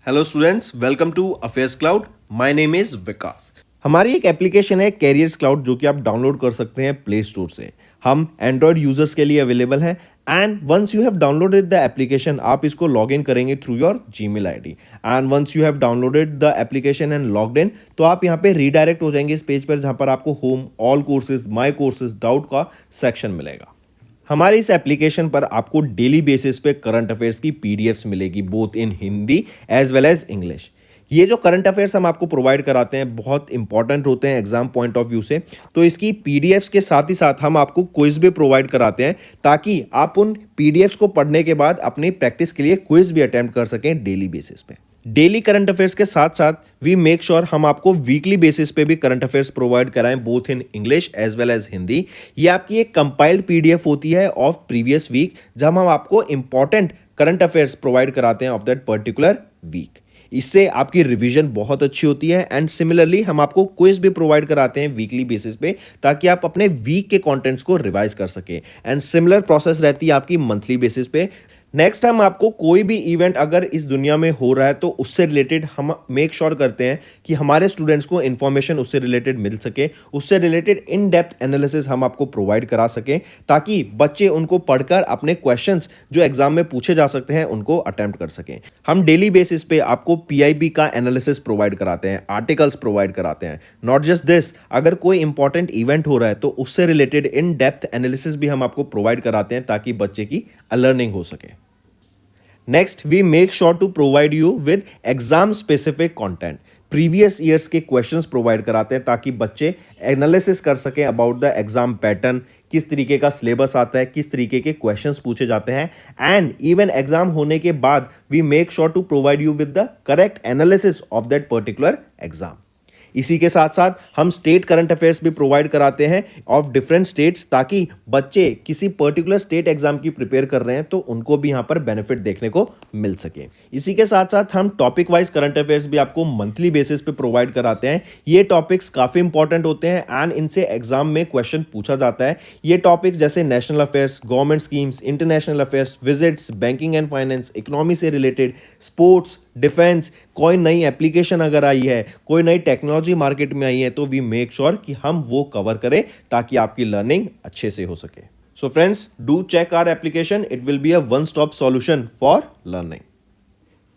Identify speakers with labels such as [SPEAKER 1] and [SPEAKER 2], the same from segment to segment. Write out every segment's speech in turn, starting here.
[SPEAKER 1] Hello students, welcome to Affairs Cloud. My name is Vikas. हमारी एक application है carriers cloud जो कि आप डाउनलोड कर सकते हैं प्ले स्टोर से। हम एंड्रॉयड यूजर्स के लिए अवेलेबल है and once you have downloaded the application आप इसको लॉग इन करेंगे through your Gmail ID and once you have downloaded the application and logged in तो आप यहाँ पे रीडायरेक्ट हो जाएंगे इस पेज पर जहाँ पर आपको home, all courses, my courses, doubt का सेक्शन मिलेगा। हमारे इस एप्लीकेशन पर आपको डेली बेसिस पे करंट अफेयर्स की पीडीएफ्स मिलेगी both in Hindi as well as English. ये जो करंट अफेयर्स हम आपको प्रोवाइड कराते हैं बहुत इंपॉर्टेंट होते हैं एग्जाम पॉइंट ऑफ व्यू से, तो इसकी पीडीएफ्स के साथ ही साथ हम आपको क्विज भी प्रोवाइड कराते हैं ताकि आप उन पीडीएफ्स को पढ़ने के बाद अपनी प्रैक्टिस के लिए क्विज भी अटेम्प्ट कर सकें डेली बेसिस पे। डेली करंट अफेयर्स के साथ साथ वी मेक श्योर हम आपको वीकली बेसिस पे भी करंट अफेयर्स प्रोवाइड कराएं both in English as well as Hindi. ये आपकी एक कंपाइल्ड पीडीएफ होती है ऑफ प्रीवियस वीक जब हम आपको इंपॉर्टेंट करंट अफेयर्स प्रोवाइड कराते हैं ऑफ दैट पर्टिकुलर वीक। इससे आपकी रिवीजन बहुत अच्छी होती है एंड सिमिलरली हम आपको क्विज भी प्रोवाइड कराते हैं वीकली बेसिस पे ताकि आप अपने वीक के कंटेंट्स को रिवाइज कर सके एंड सिमिलर प्रोसेस रहती है आपकी मंथली बेसिस पे। नेक्स्ट हम आपको कोई भी इवेंट अगर इस दुनिया में हो रहा है तो उससे रिलेटेड हम मेक श्योर करते हैं कि हमारे स्टूडेंट्स को इन्फॉर्मेशन उससे रिलेटेड मिल सके, उससे रिलेटेड इन डेप्थ एनालिसिस हम आपको प्रोवाइड करा सकें ताकि बच्चे उनको पढ़कर अपने क्वेश्चंस जो एग्जाम में पूछे जा सकते हैं उनको अटेम्प्ट कर सकें। हम डेली बेसिस पे आपको पीआईबी का एनालिसिस प्रोवाइड कराते हैं, आर्टिकल्स प्रोवाइड कराते हैं। नॉट जस्ट दिस, अगर कोई इंपॉर्टेंट इवेंट हो रहा है तो उससे रिलेटेड इन डेप्थ एनालिसिस भी हम आपको प्रोवाइड कराते हैं ताकि बच्चे की लर्निंग हो सके। Next we make sure to provide you with exam specific content. Previous years के क्वेश्चंस प्रोवाइड कराते हैं ताकि बच्चे एनालिसिस कर सकें अबाउट द एग्जाम पैटर्न, किस तरीके का सिलेबस आता है, किस तरीके के क्वेश्चंस पूछे जाते हैं एंड इवन एग्जाम होने के बाद we make sure to provide you with the correct analysis of that particular exam. इसी के साथ साथ हम स्टेट करंट अफेयर्स भी प्रोवाइड कराते हैं ऑफ डिफरेंट स्टेट्स ताकि बच्चे किसी पर्टिकुलर स्टेट एग्जाम की प्रिपेयर कर रहे हैं तो उनको भी यहां पर बेनिफिट देखने को मिल सके। इसी के साथ साथ हम टॉपिक वाइज करंट अफेयर्स भी आपको मंथली बेसिस पे प्रोवाइड कराते हैं। ये टॉपिक्स काफी इंपॉर्टेंट होते हैं एंड इनसे एग्जाम में क्वेश्चन पूछा जाता है। ये टॉपिक्स जैसे national affairs, government schemes, international affairs, visits, banking and finance, economy से रिलेटेड, स्पोर्ट्स, डिफेंस, कोई नई एप्लीकेशन अगर आई है, कोई नई टेक्नोलॉजी मार्केट में आई है तो वी मेक श्योर कि हम वो कवर करें ताकि आपकी लर्निंग अच्छे से हो सके। So friends, do check our application, it will be a one stop solution for learning.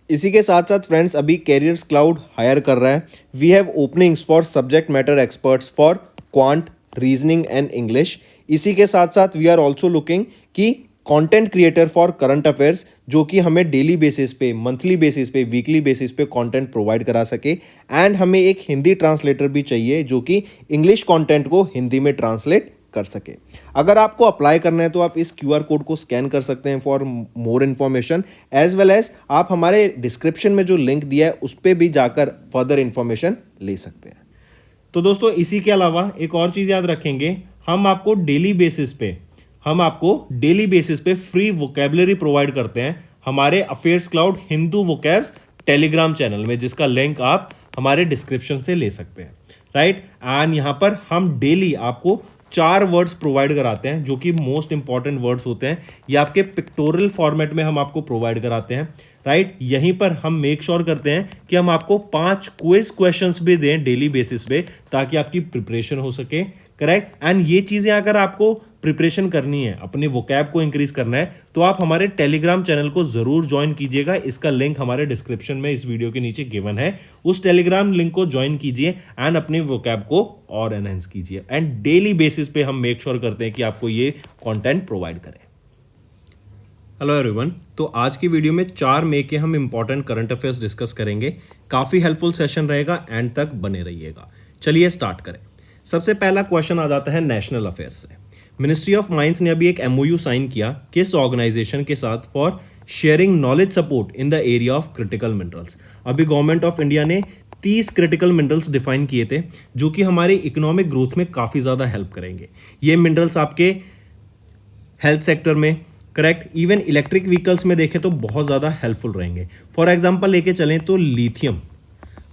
[SPEAKER 1] इसी के साथ साथ फ्रेंड्स अभी कैरियर्स क्लाउड हायर कर रहा है। We have openings for subject matter experts for quant, reasoning and English. इसी के साथ साथ वी आर ऑल्सो लुकिंग कि content creator for current affairs जो कि हमें डेली बेसिस पे, मंथली बेसिस पे, वीकली बेसिस पे कंटेंट प्रोवाइड करा सके एंड हमें एक हिंदी ट्रांसलेटर भी चाहिए जो कि इंग्लिश कंटेंट को हिंदी में ट्रांसलेट कर सके। अगर आपको अप्लाई करना है तो आप इस क्यूआर कोड को स्कैन कर सकते हैं for more information as well as आप हमारे डिस्क्रिप्शन में जो लिंक दिया है उस पर भी जाकर फर्दर इन्फॉर्मेशन ले सकते हैं। तो दोस्तों इसी के अलावा एक और चीज़ याद रखेंगे, हम आपको डेली बेसिस पे फ्री वोकैबुलरी प्रोवाइड करते हैं हमारे affairs cloud Hindu vocabs Telegram channel में, जिसका लिंक आप हमारे डिस्क्रिप्शन से ले सकते हैं, राइट। एंड यहां पर हम डेली आपको 4 वर्ड्स प्रोवाइड कराते हैं जो कि मोस्ट इंपॉर्टेंट वर्ड्स होते हैं। ये आपके पिक्टोरियल फॉर्मेट में हम आपको प्रोवाइड कराते हैं, राइट। यहीं पर हम मेक श्योर करते हैं कि हम आपको 5 क्विज क्वेश्चंस भी दें डेली बेसिस पे ताकि आपकी प्रिपरेशन हो सके, करेक्ट। एंड ये चीजें अगर आपको प्रिपरेशन करनी है, अपने वोकैब को इंक्रीज करना है तो आप हमारे टेलीग्राम चैनल को जरूर ज्वाइन कीजिएगा। इसका लिंक हमारे डिस्क्रिप्शन में इस वीडियो के नीचे गिवन है। उस टेलीग्राम लिंक को ज्वाइन कीजिए एंड अपने वोकैब को और एनहांस कीजिए एंड डेली बेसिस पे हम मेक श्योर करते हैं कि आपको ये कंटेंट प्रोवाइड करें। हेलो एवरीवन, तो आज की वीडियो में 4 मई के हम इंपॉर्टेंट करंट अफेयर्स डिस्कस करेंगे। काफी हेल्पफुल सेशन रहेगा, एंड तक बने रहिएगा। चलिए स्टार्ट करें। सबसे पहला क्वेश्चन आ जाता है नेशनल अफेयर्स से। मिनिस्ट्री ऑफ माइंस ने अभी एक एमओयू साइन किया किस ऑर्गेनाइजेशन के साथ for sharing knowledge support in the area of critical minerals. अभी गवर्नमेंट ऑफ इंडिया ने 30 क्रिटिकल मिनरल्स डिफाइन किए थे जो कि हमारे इकोनॉमिक ग्रोथ में काफ़ी ज़्यादा हेल्प करेंगे। ये मिनरल्स आपके हेल्थ सेक्टर में, करेक्ट, इवन इलेक्ट्रिक व्हीकल्स में देखें तो बहुत ज़्यादा हेल्पफुल रहेंगे। फॉर एग्जाम्पल लेके चलें तो लिथियम,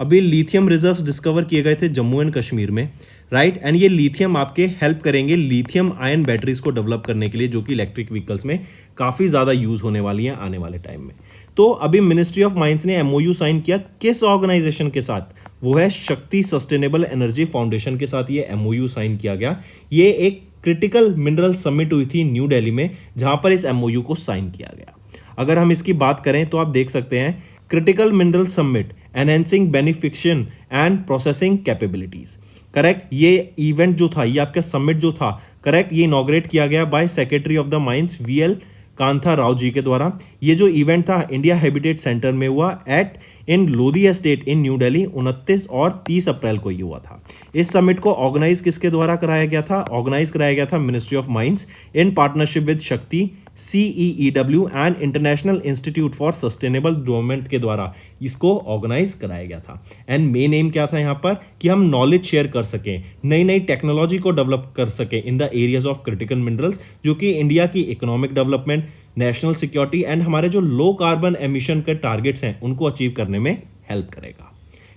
[SPEAKER 1] अभी लिथियम रिजर्व्स डिस्कवर किए गए थे जम्मू एंड कश्मीर में, राइट। एंड ये लिथियम आपके हेल्प करेंगे लिथियम आयन बैटरीज को डेवलप करने के लिए जो कि इलेक्ट्रिक व्हीकल्स में काफ़ी ज़्यादा यूज़ होने वाली हैं आने वाले टाइम में। तो अभी मिनिस्ट्री ऑफ माइंस ने एमओयू साइन किया किस ऑर्गेनाइजेशन के साथ? वो है शक्ति सस्टेनेबल एनर्जी फाउंडेशन के साथ ये एमओयू साइन किया गया। ये एक क्रिटिकल मिनरल समिट हुई थी न्यू दिल्ली में, जहां पर इस एमओयू को साइन किया गया। अगर हम इसकी बात करें तो आप देख सकते हैं critical mineral summit enhancing beneficiation and processing capabilities. Correct, ये इवेंट जो था, ये आपका समिट जो था, करेक्ट, ये इनॉग्रेट किया गया by secretary of the mines VL Kantha Rao ji के द्वारा। ये जो इवेंट था इंडिया हैबिटेट सेंटर में हुआ at in Lodhi estate in new Delhi 29 और 30 अप्रैल को ये हुआ था। इस समिट को ऑर्गेनाइज किसके द्वारा कराया गया था? ऑर्गेनाइज कराया गया था ministry of mines in partnership with शक्ति CEEW and international institute for sustainable development के द्वारा इसको ऑर्गेनाइज कराया गया था। एंड मेन एम क्या था यहाँ पर कि हम नॉलेज शेयर कर सकें, नई नई टेक्नोलॉजी को डेवलप कर सकें in the areas of critical minerals, जो कि इंडिया की economic development, national security and हमारे जो लो कार्बन एमिशन के टारगेट्स हैं उनको अचीव करने में हेल्प करेगा।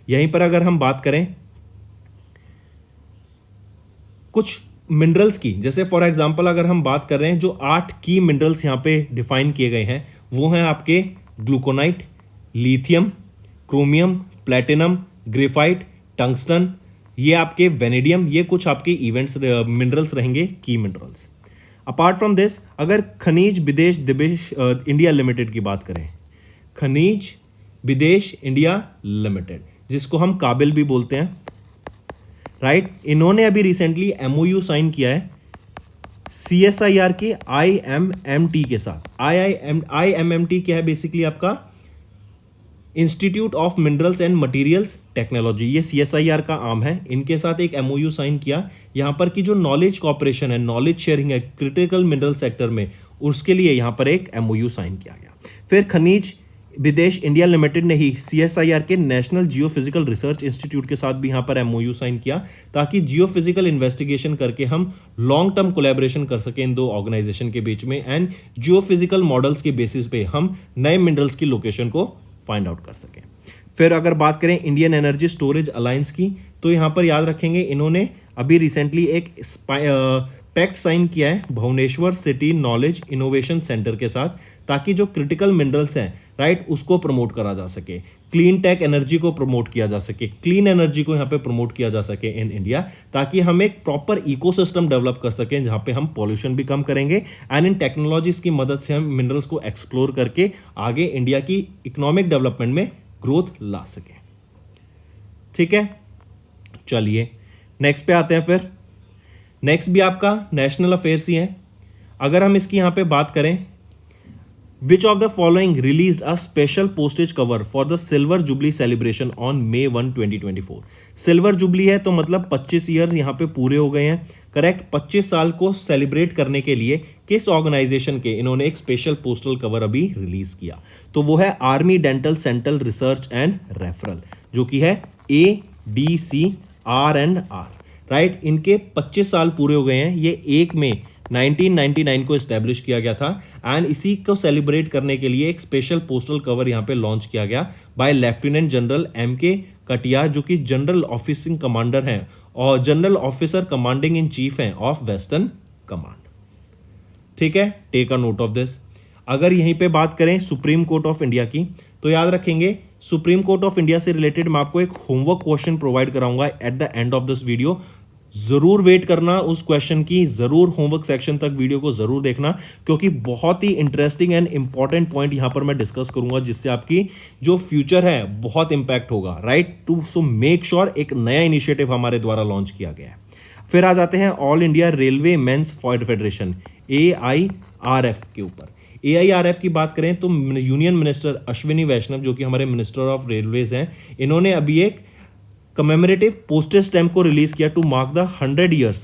[SPEAKER 1] यहीं पर अगर हम बात करें कुछ मिनरल्स की, जैसे फॉर एग्जांपल अगर हम बात कर रहे हैं जो 8 की मिनरल्स यहां पे डिफाइन किए गए हैं, वो हैं आपके glauconite, lithium, chromium, platinum, graphite, tungsten, ये आपके वेनेडियम, ये कुछ आपके इवेंट्स मिनरल्स रहेंगे की मिनरल्स। अपार्ट फ्रॉम दिस अगर खनिज विदेश दिवेश इंडिया लिमिटेड की बात करें, खनिज विदेश इंडिया लिमिटेड, जिसको हम काबिल भी बोलते हैं, राइट, इन्होंने अभी रिसेंटली एमओयू साइन किया है CSIR के IMMT के साथ। IMMT क्या है? बेसिकली आपका institute of minerals and materials technology, ये CSIR का आर्म है। इनके साथ एक एमओयू साइन किया यहां पर की जो नॉलेज कॉपरेशन है, नॉलेज शेयरिंग है क्रिटिकल मिनरल सेक्टर में, उसके लिए यहां पर एक एमओयू साइन किया गया। फिर खनिज विदेश इंडिया लिमिटेड ने ही CSIR के नेशनल जियोफिजिकल रिसर्च इंस्टीट्यूट के साथ भी यहाँ पर एमओयू साइन किया, ताकि जियोफिजिकल इन्वेस्टिगेशन करके हम लॉन्ग टर्म कोलैबोरेशन कर सकें इन दो ऑर्गेनाइजेशन के बीच में, एंड जियोफिजिकल मॉडल्स के बेसिस पे हम नए मिनरल्स की लोकेशन को फाइंड आउट कर सकें। फिर अगर बात करें इंडियन एनर्जी स्टोरेज अलायंस की, तो यहाँ पर याद रखेंगे इन्होंने अभी रिसेंटली एक पैक्ट साइन किया है Bhubaneswar city knowledge innovation centre के साथ, ताकि जो क्रिटिकल मिनरल्स हैं, राइट, उसको प्रमोट करा जा सके, क्लीन टेक एनर्जी को प्रमोट किया जा सके, क्लीन एनर्जी को यहाँ पे प्रमोट किया जा सके इन इंडिया, ताकि हम एक प्रॉपर इकोसिस्टम डेवलप कर सकें जहाँ पे हम पॉल्यूशन भी कम करेंगे एंड इन टेक्नोलॉजीज की मदद से हम मिनरल्स को एक्सप्लोर करके आगे इंडिया की इकोनॉमिक डेवलपमेंट में ग्रोथ ला सकें। ठीक है, चलिए नेक्स्ट पे आते हैं। फिर नेक्स्ट भी आपका नेशनल अफेयर्स ही है। अगर हम इसकी यहाँ पे बात करें, विच of the following released a special postage cover for the silver jubilee celebration on May 1, 2024। Silver jubilee है तो मतलब 25 ईयर यहाँ पे पूरे हो गए हैं, करेक्ट। 25 साल को सेलिब्रेट करने के लिए किस ऑर्गेनाइजेशन के इन्होंने एक स्पेशल पोस्टल कवर अभी रिलीज किया? तो वो है army dental central research and referral, जो कि है ADCR&R, राइट। इनके 25 साल पूरे हो गए हैं। ये 1 मई 1999 को एस्टेब्लिश किया गया था एंड इसी को सेलिब्रेट करने के लिए एक स्पेशल पोस्टल कवर यहाँ पे लॉन्च किया गया by lieutenant general MK Katiyar, जो कि जनरल ऑफिसिंग कमांडर हैं और general officer commanding in chief हैं ऑफ वेस्टर्न कमांड। ठीक है, take a note of this. अगर यहीं पे बात करें सुप्रीम कोर्ट ऑफ इंडिया की, तो याद रखेंगे सुप्रीम कोर्ट ऑफ इंडिया से रिलेटेड मैं आपको एक होमवर्क क्वेश्चन प्रोवाइड कराऊंगा at the end of this video. जरूर वेट करना उस क्वेश्चन की, जरूर होमवर्क सेक्शन तक वीडियो को जरूर देखना, क्योंकि बहुत ही इंटरेस्टिंग एंड इंपॉर्टेंट पॉइंट यहां पर मैं डिस्कस करूंगा, जिससे आपकी जो फ्यूचर है बहुत इंपैक्ट होगा, right. To so make sure एक नया इनिशिएटिव हमारे द्वारा लॉन्च किया गया है। फिर आ जाते हैं all India railway men's federation AIRF के ऊपर। AIRF की बात करें तो यूनियन मिनिस्टर अश्विनी वैष्णव, जो कि हमारे मिनिस्टर ऑफ रेलवेज हैं, इन्होंने अभी एक कमेमोरेटिव पोस्टेज स्टैम्प को रिलीज किया to mark the 100 years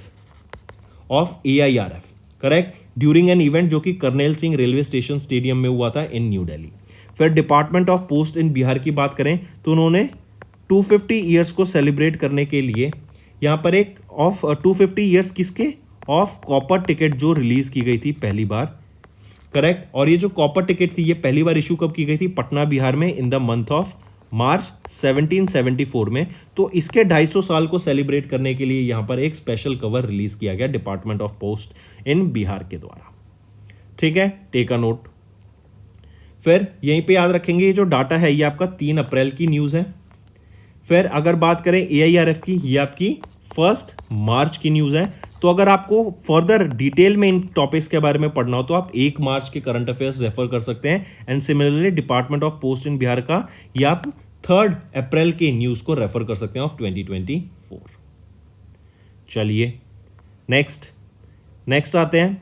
[SPEAKER 1] of AIRF, correct, during an event जो कि Karnail Singh railway station stadium में हुआ था इन न्यू दिल्ली। फिर department of post in Bihar की बात करें तो उन्होंने 250 ईयर्स को सेलिब्रेट करने के लिए यहाँ पर एक ऑफ 250 ईयर्स किसके ऑफ कॉपर टिकट जो रिलीज की गई थी पहली बार, करेक्ट। और ये जो कॉपर टिकट थी ये पहली बार इशू कब की गई थी? पटना बिहार में in the month of March 1774 में। तो इसके 250 साल को सेलिब्रेट करने के लिए यहां पर एक स्पेशल कवर रिलीज किया गया department of post in Bihar के द्वारा। ठीक है, टेक अ नोट। फिर यहीं पे याद रखेंगे ये जो डाटा है ये आपका 3 अप्रैल की न्यूज़ है। फिर अगर बात करें AIRF की, ये आपकी 1 मार्च की न्यूज़ है। तो अगर आपको फर्दर डिटेल में इन टॉपिक्स के बारे में पढ़ना हो तो आप 1 मार्च के करंट अफेयर्स रेफर कर सकते हैं। And similarly department of post in Bihar का ये आप 3 अप्रैल के न्यूज़ को रेफर कर सकते हैं ऑफ 2024। चलिए नेक्स्ट आते हैं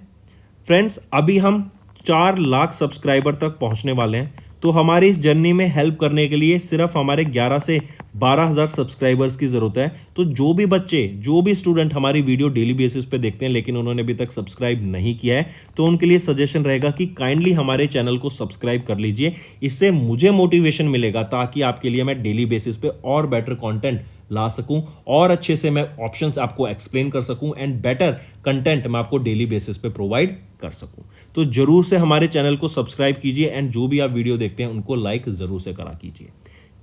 [SPEAKER 1] फ्रेंड्स। अभी हम 4 लाख सब्सक्राइबर तक पहुंचने वाले हैं। तो हमारी इस जर्नी में हेल्प करने के लिए सिर्फ हमारे 11 से 12,000 सब्सक्राइबर्स की ज़रूरत है। तो जो भी बच्चे, जो भी स्टूडेंट हमारी वीडियो डेली बेसिस पे देखते हैं लेकिन उन्होंने अभी तक सब्सक्राइब नहीं किया है, तो उनके लिए सजेशन रहेगा कि काइंडली हमारे चैनल को सब्सक्राइब कर लीजिए। इससे मुझे मोटिवेशन मिलेगा ताकि आपके लिए मैं डेली बेसिस पे और बेटर कॉन्टेंट ला सकूं और अच्छे से मैं ऑप्शंस आपको एक्सप्लेन कर सकूं एंड बेटर कंटेंट मैं आपको डेली बेसिस पे प्रोवाइड कर सकूं। तो जरूर से हमारे चैनल को सब्सक्राइब कीजिए एंड जो भी आप वीडियो देखते हैं उनको लाइक जरूर से करा कीजिए।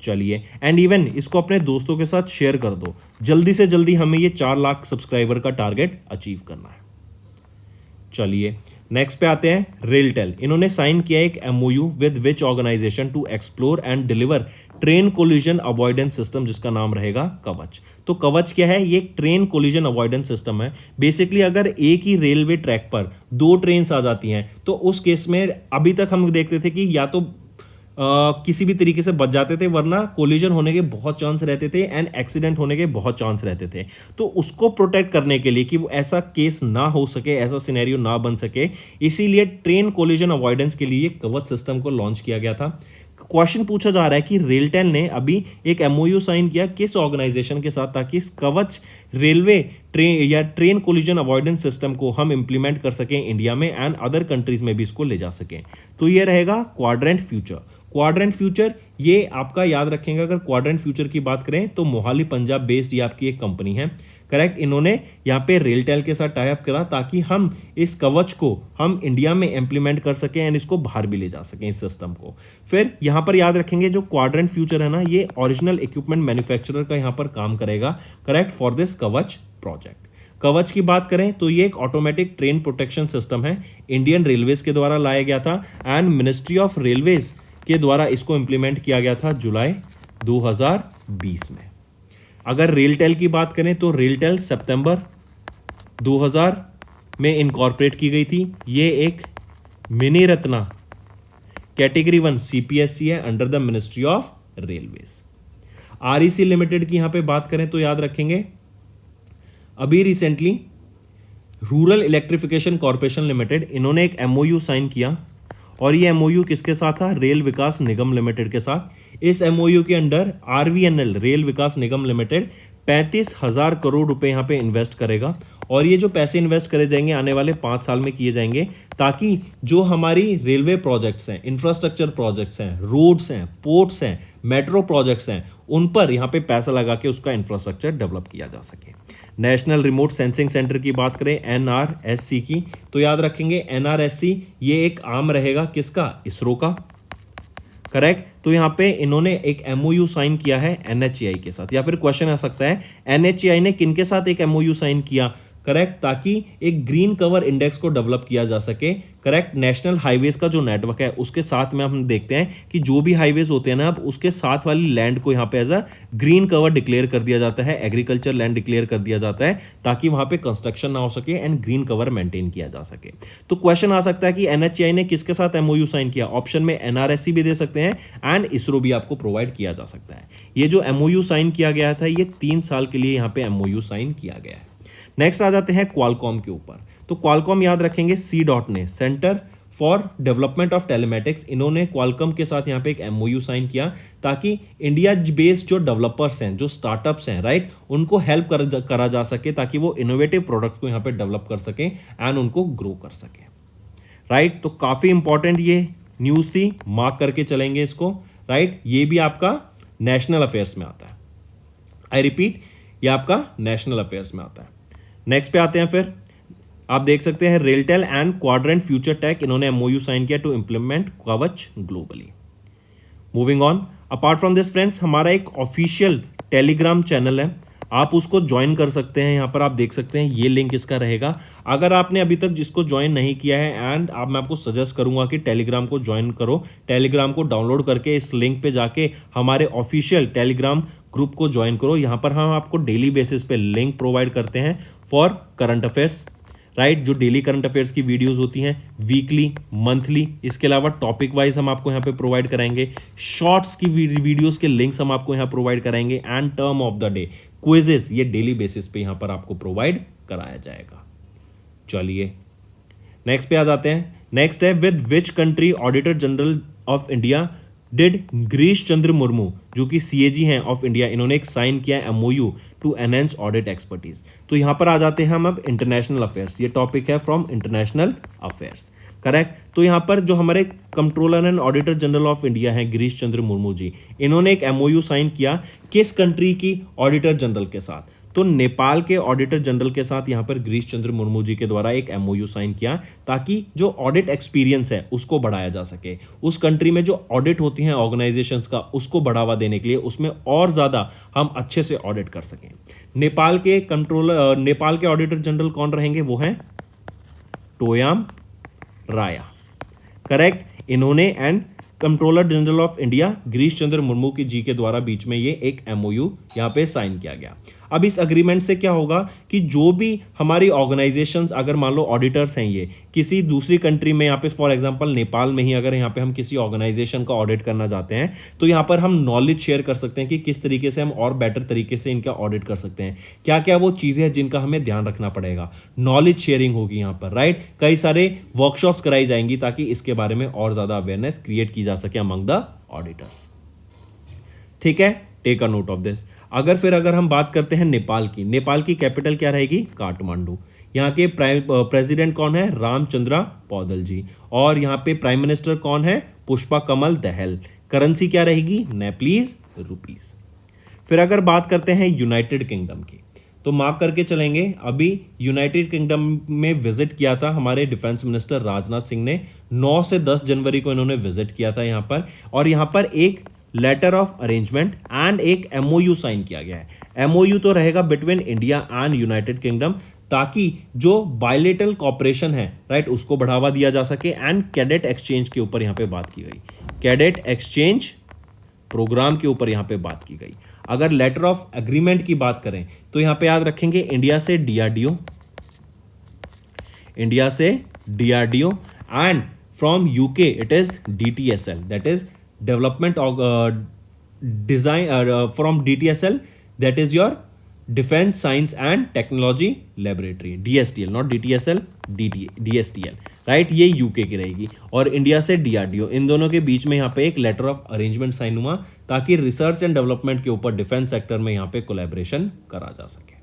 [SPEAKER 1] चलिए, एंड इवन इसको अपने दोस्तों के साथ शेयर कर दो। जल्दी से जल्दी हमें ये 4 लाख सब्सक्राइबर का टारगेट अचीव करना है। चलिए नेक्स्ट पे आते हैं। रेलटेल, इन्होंने साइन किया एक MOU with which organisation to explore and deliver train collision avoidance system, जिसका नाम रहेगा कवच। तो कवच क्या है? ये ट्रेन कोलिजन अवॉइडेंस सिस्टम है। बेसिकली अगर एक ही रेलवे ट्रैक पर 2 ट्रेन्स आ जाती हैं तो उस केस में अभी तक हम देखते थे कि या तो किसी भी तरीके से बच जाते थे, वरना कोलिजन होने के बहुत चांस रहते थे एंड एक्सीडेंट होने के बहुत चांस रहते थे। तो उसको प्रोटेक्ट करने के लिए कि वो ऐसा केस ना हो सके, ऐसा सिनेरियो ना बन सके, इसीलिए ट्रेन कोलिजन अवॉइडेंस के लिए कवच सिस्टम को लॉन्च किया गया था। क्वेश्चन पूछा जा रहा है कि रेलटेल ने अभी एक MOU साइन किया किस ऑर्गेनाइजेशन के साथ ताकि इस कवच रेलवे ट्रेन या ट्रेन कोलिजन अवॉइडेंस सिस्टम को हम इंप्लीमेंट कर सकें इंडिया में एंड अदर कंट्रीज में भी इसको ले जा सकें। तो ये रहेगा क्वाड्रेंट फ्यूचर। क्वाड्रेंट फ्यूचर ये आपका याद रखेंगे। अगर क्वाड्रेंट फ्यूचर की बात करें तो मोहाली पंजाब बेस्ड ये आपकी एक कंपनी है, करेक्ट। इन्होंने यहाँ पे रेलटेल के साथ टाई अप करा ताकि हम इस कवच को हम इंडिया में इंप्लीमेंट कर सकें एंड इसको बाहर भी ले जा सकें इस सिस्टम को। फिर यहाँ पर याद रखेंगे जो क्वाड्रेंट फ्यूचर है ना, ये ओरिजिनल इक्विपमेंट मैन्युफैक्चरर का यहाँ पर काम करेगा, करेक्ट, फॉर दिस कवच प्रोजेक्ट। कवच की बात करें तो ये एक ऑटोमेटिक ट्रेन प्रोटेक्शन सिस्टम है, इंडियन रेलवेज के द्वारा लाया गया था एंड मिनिस्ट्री ऑफ रेलवेज के द्वारा इसको इंप्लीमेंट किया गया था जुलाई 2020 में। अगर रेलटेल की बात करें तो रेलटेल सितंबर 2000 में इनकॉर्पोरेट की गई थी। ये एक मिनी रत्ना कैटेगरी 1 CPSC है under the ministry of railways. REC limited की यहां पे बात करें तो याद रखेंगे अभी recently rural electrification corporation limited, इन्होंने एक MOU साइन किया और ये MOU किसके साथ था? रेल विकास निगम लिमिटेड के साथ। इस MOU के अंडर RVNL रेल विकास निगम लिमिटेड 35,000 करोड़ रुपए यहाँ पे इन्वेस्ट करेगा और ये जो पैसे इन्वेस्ट करे जाएंगे आने वाले 5 साल में किए जाएंगे ताकि जो हमारी रेलवे प्रोजेक्ट्स हैं, इंफ्रास्ट्रक्चर प्रोजेक्ट्स हैं, रोड्स हैं, पोर्ट्स हैं, मेट्रो प्रोजेक्ट्स हैं, उन पर यहाँ पे पैसा लगा के उसका इंफ्रास्ट्रक्चर डेवलप किया जा सके। नेशनल रिमोट सेंसिंग सेंटर की बात करें NRSC की तो याद रखेंगे NRSC ये एक आर्म रहेगा किसका? इसरो का, करेक्ट। तो यहाँ पे इन्होंने एक MOU साइन किया है NHAI के साथ। या फिर क्वेश्चन आ सकता है NHAI ने किनके साथ एक MOU साइन किया? करेक्ट, ताकि एक ग्रीन कवर इंडेक्स को डेवलप किया जा सके, करेक्ट। नेशनल हाईवेज का जो नेटवर्क है उसके साथ में हम देखते हैं कि जो भी हाईवेज होते हैं ना, अब उसके साथ वाली लैंड को यहाँ पे as a green cover declare कर दिया जाता है, एग्रीकल्चर लैंड डिक्लेयर कर दिया जाता है ताकि वहां पे कंस्ट्रक्शन ना हो सके एंड ग्रीन कवर मेंटेन किया जा सके। तो क्वेश्चन आ सकता है कि NHAI ने किसके साथ MOU साइन किया? ऑप्शन में NRSC भी दे सकते हैं एंड इसरो भी आपको प्रोवाइड किया जा सकता है। ये जो MOU साइन किया गया था ये 3 साल के लिए यहाँ पे MOU साइन किया गया है। नेक्स्ट आ जाते हैं क्वालकॉम के ऊपर। तो क्वालकॉम याद रखेंगे C.DOT ने, centre for development of telematics, इन्होंने क्वालकॉम के साथ यहाँ पे एक MOU साइन किया ताकि इंडिया बेस्ड जो डेवलपर्स हैं, जो स्टार्टअप्स हैं, राइट, उनको हेल्प करा जा सके ताकि वो इनोवेटिव प्रोडक्ट्स को यहाँ पे डेवलप कर सकें एंड उनको ग्रो कर सकें, राइट। तो काफ़ी इंपॉर्टेंट ये न्यूज़ थी, मार्क करके चलेंगे इसको, राइट। ये भी आपका नेशनल अफेयर्स में आता है। आई रिपीट, ये आपका नेशनल अफेयर्स में आता है। नेक्स्ट पे आते हैं। फिर आप देख सकते हैं RailTel and quadrant future tech, इन्होंने MOU साइन किया to implement Kavach globally. Moving on, apart from this friends, हमारा एक ऑफिशियल टेलीग्राम चैनल है, आप उसको ज्वाइन कर सकते हैं। यहाँ पर आप देख सकते हैं ये लिंक इसका रहेगा। अगर आपने अभी तक जिसको ज्वाइन नहीं किया है, एंड आप मैं आपको सजेस्ट करूंगा कि टेलीग्राम को ज्वाइन करो। टेलीग्राम को डाउनलोड करके इस लिंक पे जाके हमारे ऑफिशियल टेलीग्राम ग्रुप को ज्वाइन करो। यहाँ पर हम आपको डेली बेसिस पे लिंक प्रोवाइड करते हैं फॉर करंट अफेयर्स, राइट। जो डेली करंट अफेयर्स की वीडियोस होती हैं, वीकली, मंथली, इसके अलावा टॉपिक वाइज हम आपको यहाँ पे प्रोवाइड कराएंगे। शॉर्ट्स की वीडियोस के लिंक्स हम आपको यहाँ प्रोवाइड कराएंगे, and term of the day quizzes ये डेली बेसिस पे यहाँ पर आपको प्रोवाइड कराया जाएगा। चलिए नेक्स्ट पे आ जाते हैं। नेक्स्ट है, with which country auditor general of India did Girish Chandra Murmu, जो कि सीएजी हैं ऑफ इंडिया, इन्होंने एक साइन किया MOU to enhance audit expertise. तो यहां पर आ जाते हैं हम अब इंटरनेशनल अफेयर्स। ये टॉपिक है फ्रॉम इंटरनेशनल अफेयर्स, करेक्ट। तो यहां पर जो हमारे controller and auditor general of India हैं गिरीश चंद्र मुर्मू जी, इन्होंने एक एमओयू साइन किया किस कंट्री की ऑडिटर जनरल के साथ? तो नेपाल के ऑडिटर जनरल के साथ यहां पर गिरीश चंद्र मुर्मू जी के द्वारा एक एमओयू साइन किया, ताकि जो ऑडिट एक्सपीरियंस है उसको बढ़ाया जा सके। उस कंट्री में जो ऑडिट होती हैं ऑर्गेनाइजेशंस का, उसको बढ़ावा देने के लिए, उसमें और ज्यादा हम अच्छे से ऑडिट कर सकें। नेपाल के ऑडिटर जनरल कौन रहेंगे? वो हैं टोयाम राया, करेक्ट। इन्होंने and controller general of India Girish Chandra Murmu की जी के द्वारा बीच में ये एक एमओयू यहां पे साइन किया गया। अब इस अग्रीमेंट से क्या होगा कि जो भी हमारी ऑर्गेनाइजेशंस, अगर मान लो ऑडिटर्स हैं ये किसी दूसरी कंट्री में, यहाँ पे फॉर एग्जांपल नेपाल में ही अगर यहाँ पे हम किसी ऑर्गेनाइजेशन का ऑडिट करना चाहते हैं, तो यहाँ पर हम नॉलेज शेयर कर सकते हैं कि किस तरीके से हम और बेटर तरीके से इनका ऑडिट कर सकते हैं, क्या क्या वो चीजें हैं जिनका हमें ध्यान रखना पड़ेगा। नॉलेज शेयरिंग होगी यहाँ पर, राइट। कई सारे वर्कशॉप्स कराई जाएंगी ताकि इसके बारे में और ज्यादा अवेयरनेस क्रिएट की जा सके अमंग द ऑडिटर्स, ठीक है। Take a note of this. अगर हम बात करते हैं नेपाल की कैपिटल क्या रहेगी? काठमांडू। यहाँ के प्रेसिडेंट कौन है? रामचंद्रा पौडवाल जी। और यहाँ पे प्राइम मिनिस्टर कौन है? पुष्पा कमल दहल। करेंसी क्या रहेगी? Nepalese rupees. फिर अगर बात करते हैं यूनाइटेड किंगडम की, तो मार्क करके चलेंगे, अभी यूनाइटेड किंगडम में विजिट किया था हमारे डिफेंस मिनिस्टर राजनाथ सिंह ने। 9 से 10 जनवरी को इन्होंने विजिट किया था यहाँ पर, और यहाँ पर एक लेटर ऑफ अरेंजमेंट एंड एक एमओयू साइन किया गया है। एमओयू तो रहेगा between India and United kingdom, ताकि जो बायलेटरल कॉपरेशन है, राइट, उसको बढ़ावा दिया जा सके। एंड कैडेट एक्सचेंज के ऊपर यहां पे बात की गई, कैडेट एक्सचेंज प्रोग्राम के ऊपर यहां पे बात की गई। अगर लेटर ऑफ एग्रीमेंट की बात करें तो यहां पे याद रखेंगे इंडिया से DRDO and from UK it is DTSL, that is development design from DTSL, that is your defence science and technology laboratory, DSTL, not DTSL, DSTL, right. ये यूके की रहेगी। और इंडिया से डीआरडीओ, इन दोनों के बीच में यहाँ पे एक लेटर ऑफ अरेंजमेंट साइन हुआ, ताकि रिसर्च एंड डेवलपमेंट के ऊपर डिफेंस सेक्टर में यहाँ पे कोलैबोरेशन करा जा सके,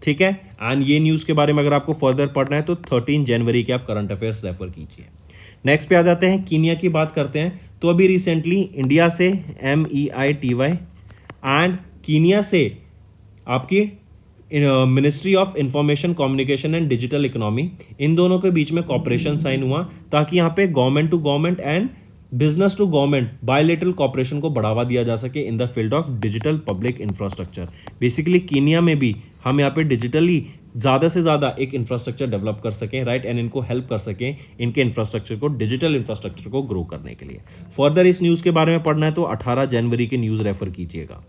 [SPEAKER 1] ठीक है। एंड ये न्यूज के बारे में अगर आपको फर्दर पढ़ना है तो 13 जनवरी के आप करंट अफेयर्स रेफर कीजिए। नेक्स्ट पे आ जाते हैं, कीनिया की बात करते हैं। तो अभी रिसेंटली इंडिया से MEITY एंड कीनिया से आपकी ministry of information communication and digital economy, इन दोनों के बीच में कॉपरेशन साइन हुआ, ताकि यहाँ पे government to government and business to government bilateral cooperation को बढ़ावा दिया जा सके in the field of digital public infrastructure. Basically Kenya में भी हम यहाँ पे डिजिटली ज़्यादा से ज़्यादा एक इंफ्रास्ट्रक्चर डेवलप कर सकें, राइट, एंड इनको हेल्प कर सकें इनके इंफ्रास्ट्रक्चर को, डिजिटल इंफ्रास्ट्रक्चर को ग्रो करने के लिए। फर्दर इस न्यूज़ के बारे में पढ़ना है तो 18 जनवरी की न्यूज़ रेफर कीजिएगा।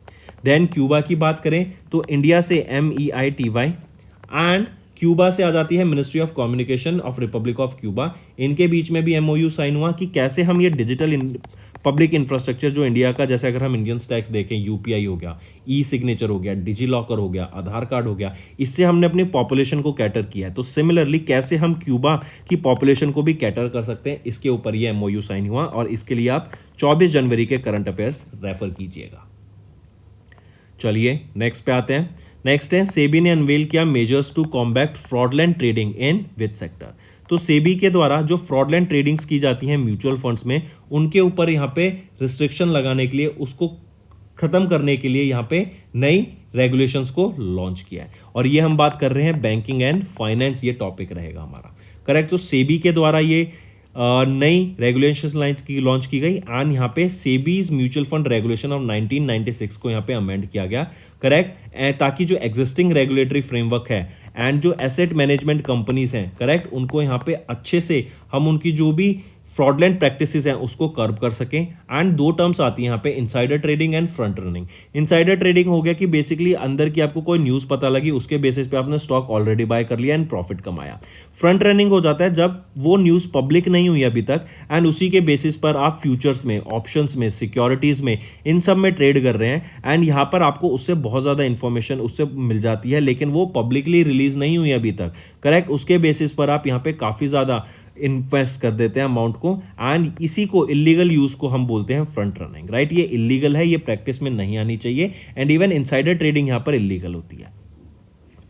[SPEAKER 1] देन क्यूबा की बात करें तो इंडिया से MEITY एंड क्यूबा से आ जाती है ministry of communication of Republic of Cuba. इनके बीच में भी एमओयू साइन हुआ कि कैसे हम ये डिजिटल पब्लिक इंफ्रास्ट्रक्चर जो इंडिया का, जैसे अगर हम इंडियन स्टैक्स देखें, यूपीआई हो गया, ई सिग्नेचर हो गया, डिजी लॉकर हो गया, आधार कार्ड हो गया, इससे हमने अपनी पॉपुलेशन को कैटर किया है। तो सिमिलरली कैसे हम क्यूबा की पॉपुलेशन को भी कैटर कर सकते हैं, इसके ऊपर ये एमओयू साइन हुआ, और इसके लिए आप 24 जनवरी के करंट अफेयर्स रेफर कीजिएगा। चलिए नेक्स्ट पे आते हैं। नेक्स्ट है, सेबी ने अनवेल किया measures to combat fraudulent trading in which sector. तो सेबी के द्वारा जो फ्रॉडलेंट ट्रेडिंग्स की जाती हैं म्यूचुअल फंड्स में, उनके ऊपर यहाँ पे रिस्ट्रिक्शन लगाने के लिए, उसको खत्म करने के लिए यहाँ पे नई रेगुलेशंस को लॉन्च किया है। और ये हम बात कर रहे हैं बैंकिंग एंड फाइनेंस, ये टॉपिक रहेगा हमारा, करेक्ट। तो सेबी के द्वारा ये नई रेगुलेशन लाइन्स की लॉन्च की गई एंड यहाँ पे SEBI's mutual fund regulation of 1996 को यहाँ पे अमेंड किया गया, करेक्ट, ताकि जो एग्जिस्टिंग रेगुलेटरी फ्रेमवर्क है एंड जो एसेट मैनेजमेंट कंपनीज हैं, करेक्ट, उनको यहाँ पे अच्छे से हम उनकी जो भी फ्रॉडलेंट प्रैक्टिसेस हैं उसको कर्व कर सकें। एंड दो टर्म्स आती हैं यहाँ पे, insider trading and front running. Insider trading हो गया कि बेसिकली अंदर की आपको कोई न्यूज़ पता लगी, उसके बेसिस पे आपने स्टॉक ऑलरेडी बाय कर लिया एंड प्रॉफिट कमाया। फ्रंट रनिंग हो जाता है जब वो न्यूज़ पब्लिक नहीं हुई अभी तक एंड उसी के बेसिस पर आप फ्यूचर्स में, ऑप्शंस में, सिक्योरिटीज़ में, इन सब में ट्रेड कर रहे हैं एंड यहाँ पर आपको उससे बहुत ज़्यादा इंफॉर्मेशन उससे मिल जाती है, लेकिन वो पब्लिकली रिलीज नहीं हुई अभी तक, करेक्ट। उसके बेसिस पर आप यहाँ पे काफ़ी ज़्यादा इन्वेस्ट कर देते हैं अमाउंट को एंड इसी को इलीगल यूज को हम बोलते हैं फ्रंट रनिंग, राइट। ये इलीगल है, ये प्रैक्टिस में नहीं आनी चाहिए एंड इवन इनसाइडर ट्रेडिंग यहाँ पर इलीगल होती है,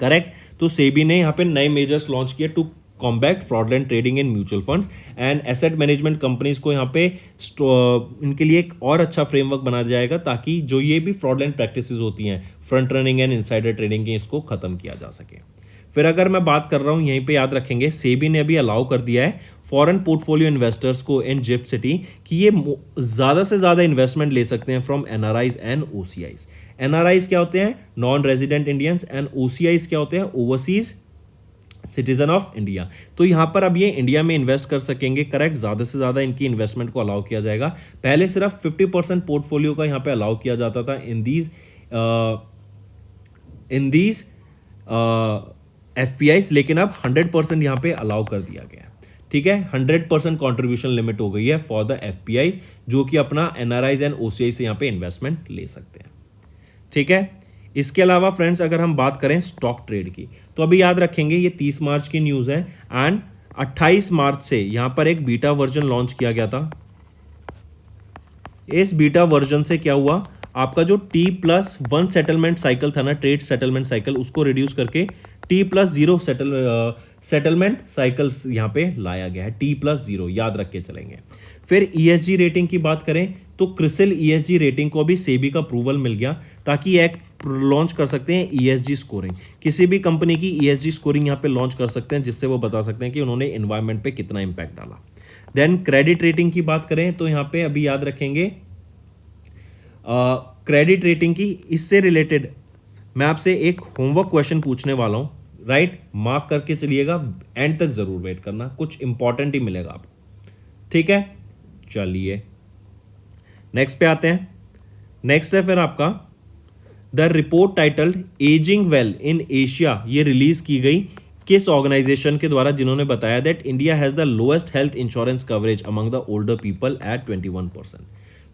[SPEAKER 1] करेक्ट। तो सेबी ने यहाँ पे नए मेजर्स लॉन्च किए to combat fraudulent trading in mutual funds and asset management companies को यहाँ पे इनके लिए एक और अच्छा फ्रेमवर्क बनाया जाएगा ताकि जो ये भी फ्रॉडलेंट प्रैक्टिसेस होती हैं front running and insider trading की, इसको खत्म किया जा सके। फिर अगर मैं बात कर रहा हूं, यहीं पे याद रखेंगे सेबी ने अभी अलाउ कर दिया है फॉरेन पोर्टफोलियो इन्वेस्टर्स को इन जिफ्ट सिटी कि ये ज़्यादा से ज़्यादा इन्वेस्टमेंट ले सकते हैं फ्रॉम एनआरआईज एंड ओसीआईज। एनआरआईज क्या होते हैं? नॉन रेजिडेंट इंडियंस, एंड ओसीआईज क्या होते हैं? Overseas citizen of India. तो यहाँ पर अब ये इंडिया में इन्वेस्ट कर सकेंगे, करेक्ट। ज़्यादा से ज़्यादा इनकी इन्वेस्टमेंट को अलाउ किया जाएगा। पहले सिर्फ 50% पोर्टफोलियो का यहाँ पे अलाउ किया जाता था इन दीज एफपीआईज, लेकिन अब 100% यहाँ पे अलाउ कर दिया गया है, ठीक है। 100% कॉन्ट्रीब्यूशन लिमिट हो गई है फॉर द एफपीआईज जो कि अपना एनआरआईज एंड ओसीआई से यहाँ पे इन्वेस्टमेंट ले सकते हैं, ठीक है। इसके अलावा फ्रेंड्स अगर हम बात करें स्टॉक ट्रेड की, तो अभी याद रखेंगे ये 30 मार्च की न्यूज़ है एंड 28 मार्च से यहाँ पर एक बीटा वर्जन लॉन्च किया गया था। इस बीटा वर्जन से क्या हुआ, आपका जो T+1 सेटलमेंट साइकिल था ना, ट्रेड सेटलमेंट साइकिल, उसको रिड्यूस करके T+0 सेटलमेंट साइकिल्स यहाँ पे लाया गया है। T+0 याद रख के चलेंगे। फिर ESG रेटिंग की बात करें तो क्रिसिल ESG रेटिंग को भी सेबी का अप्रूवल मिल गया ताकि एक्ट लॉन्च कर सकते हैं ESG स्कोरिंग। किसी भी कंपनी की ESG स्कोरिंग यहाँ पे लॉन्च कर सकते हैं जिससे वो बता सकते हैं कि उन्होंने एनवायरनमेंट पे कितना इंपैक्ट डाला। देन क्रेडिट रेटिंग की बात करें तो यहाँ पे अभी याद रखेंगे क्रेडिट रेटिंग की, इससे रिलेटेड मैं आपसे एक होमवर्क क्वेश्चन पूछने वाला हूं, राइट। मार्क करके चलिएगा, एंड तक जरूर वेट करना, कुछ इंपॉर्टेंट ही मिलेगा आपको, ठीक है। चलिए नेक्स्ट पे आते हैं। नेक्स्ट है फिर आपका the report titled ageing well in Asia, ये रिलीज की गई किस ऑर्गेनाइजेशन के द्वारा, जिन्होंने बताया that India has the lowest health insurance coverage among the older people at 21%।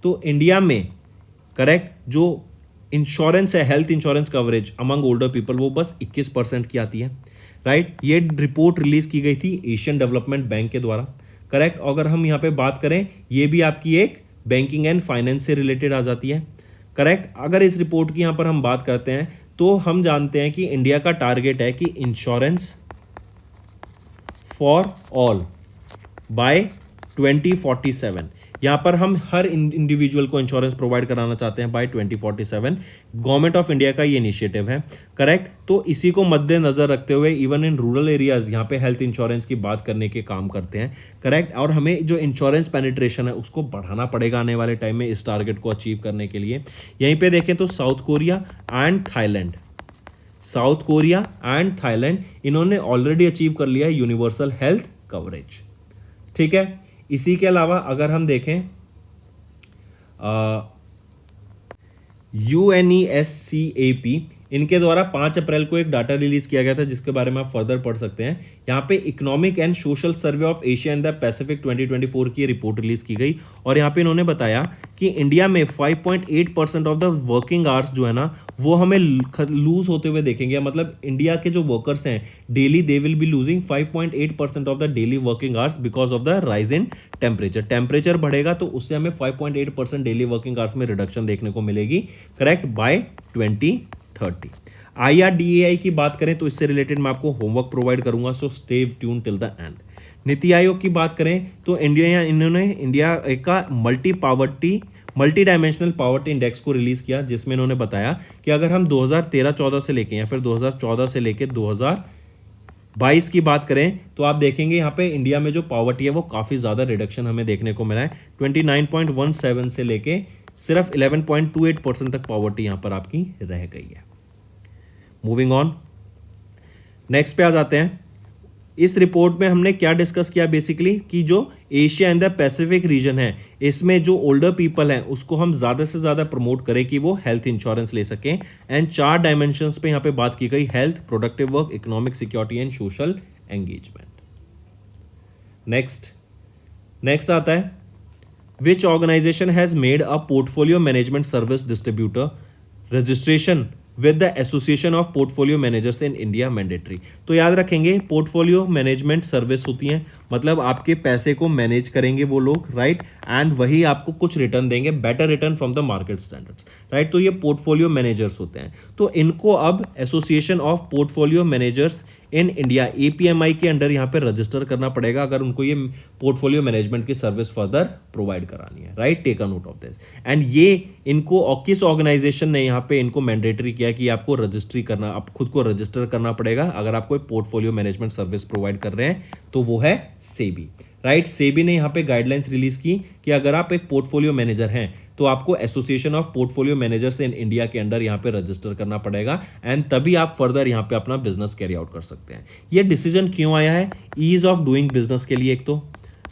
[SPEAKER 1] तो इंडिया में, करेक्ट, जो इंश्योरेंस है, health insurance coverage among older people, वो बस 21% की आती है, राइट। ये रिपोर्ट रिलीज की गई थी एशियन डेवलपमेंट बैंक के द्वारा, करेक्ट। अगर हम यहाँ पे बात करें, ये भी आपकी एक बैंकिंग एंड फाइनेंस से रिलेटेड आ जाती है, करेक्ट। अगर इस रिपोर्ट की यहाँ पर हम बात करते हैं तो हम जानते हैं कि इंडिया का टारगेट है कि इंश्योरेंस फॉर ऑल बाय 2047, यहाँ पर हम हर इंडिविजुअल को इंश्योरेंस प्रोवाइड कराना चाहते हैं बाय 2047। गवर्नमेंट ऑफ इंडिया का ये इनिशिएटिव है, करेक्ट। तो इसी को मद्देनजर रखते हुए इवन इन रूरल एरियाज यहाँ पे हेल्थ इंश्योरेंस की बात करने के काम करते हैं, करेक्ट। और हमें जो इंश्योरेंस पेनिट्रेशन है उसको बढ़ाना पड़ेगा आने वाले टाइम में इस टारगेट को अचीव करने के लिए। यहीं पर देखें तो साउथ कोरिया एंड थाईलैंड इन्होंने ऑलरेडी अचीव कर लिया है यूनिवर्सल हेल्थ कवरेज, ठीक है। इसी के अलावा अगर हम देखें UNESCAP, इनके द्वारा 5 अप्रैल को एक डाटा रिलीज किया गया था जिसके बारे में आप फर्दर पढ़ सकते हैं। यहाँ पे economic and social survey of Asia and the Pacific 2024 की रिपोर्ट रिलीज की गई और यहाँ पे इन्होंने बताया कि इंडिया में 5.8% ऑफ द वर्किंग आवर्स जो है ना, वो हमें लूज होते हुए देखेंगे। मतलब इंडिया के जो वर्कर्स हैं daily, they will be losing 5.8% of the daily working hours because of the rise in temperature बढ़ेगा तो उससे हमें 5.8% डेली वर्किंग आवर्स में रिडक्शन देखने को मिलेगी, करेक्ट, बाय 2030। IRDAI की बात करें तो इससे रिलेटेड मैं आपको होमवर्क प्रोवाइड करूंगा, so stay tune till the end. NITI Aayog की बात करें तो इन्होंने इंडिया का मल्टी डायमेंशनल पॉवर्टी इंडेक्स को रिलीज किया जिसमें इन्होंने बताया कि अगर हम 2013-14 से लेके या फिर 2014 से लेके 22 की बात करें तो आप देखेंगे यहाँ पे इंडिया में जो पॉवर्टी है वो काफ़ी ज़्यादा रिडक्शन हमें देखने को मिला है। 29.17 से लेके सिर्फ 11.28% तक पॉवर्टी यहाँ पर आपकी रह गई है। मूविंग ऑन, नेक्स्ट पे आ जाते हैं। इस रिपोर्ट में हमने क्या डिस्कस किया बेसिकली कि जो Asia and the Pacific region है इसमें जो ओल्डर पीपल हैं उसको हम ज़्यादा से ज़्यादा प्रमोट करें कि वो हेल्थ इंश्योरेंस ले सकें। एंड 4 डायमेंशंस पे यहाँ पे बात की गई, health, productive work, economic security and social engagement. Next आता है, which organisation has made a portfolio management service distributor registration with the association of portfolio managers in India mandatory. तो याद रखेंगे पोर्टफोलियो मैनेजमेंट सर्विस होती है, मतलब आपके पैसे को मैनेज करेंगे वो लोग, राइट, एंड वही आपको कुछ रिटर्न देंगे, better return from the market standards, right. तो ये पोर्टफोलियो मैनेजर्स होते हैं। तो इनको अब association of portfolio managers in India APMI के अंडर यहाँ पे रजिस्टर करना पड़ेगा अगर उनको ये पोर्टफोलियो मैनेजमेंट की सर्विस फर्दर प्रोवाइड करानी है, right. Take a note of this. And ये इनको और किस ऑर्गेनाइजेशन ने यहाँ पे इनको मैंडेटरी किया कि आपको रजिस्ट्री करना, आप खुद को रजिस्टर करना पड़ेगा अगर आप कोई पोर्टफोलियो मैनेजमेंट सर्विस प्रोवाइड कर रहे हैं, तो वो है सेबी, राइट। सेबी ने यहाँ पे गाइडलाइंस रिलीज की कि अगर आप एक पोर्टफोलियो मैनेजर हैं तो आपको association of portfolio managers in India के अंडर यहाँ पे रजिस्टर करना पड़ेगा, एंड तभी आप फर्दर यहाँ पे अपना बिजनेस कैरी आउट कर सकते हैं। ये डिसीजन क्यों आया है? ईज ऑफ डूइंग बिजनेस के लिए एक तो,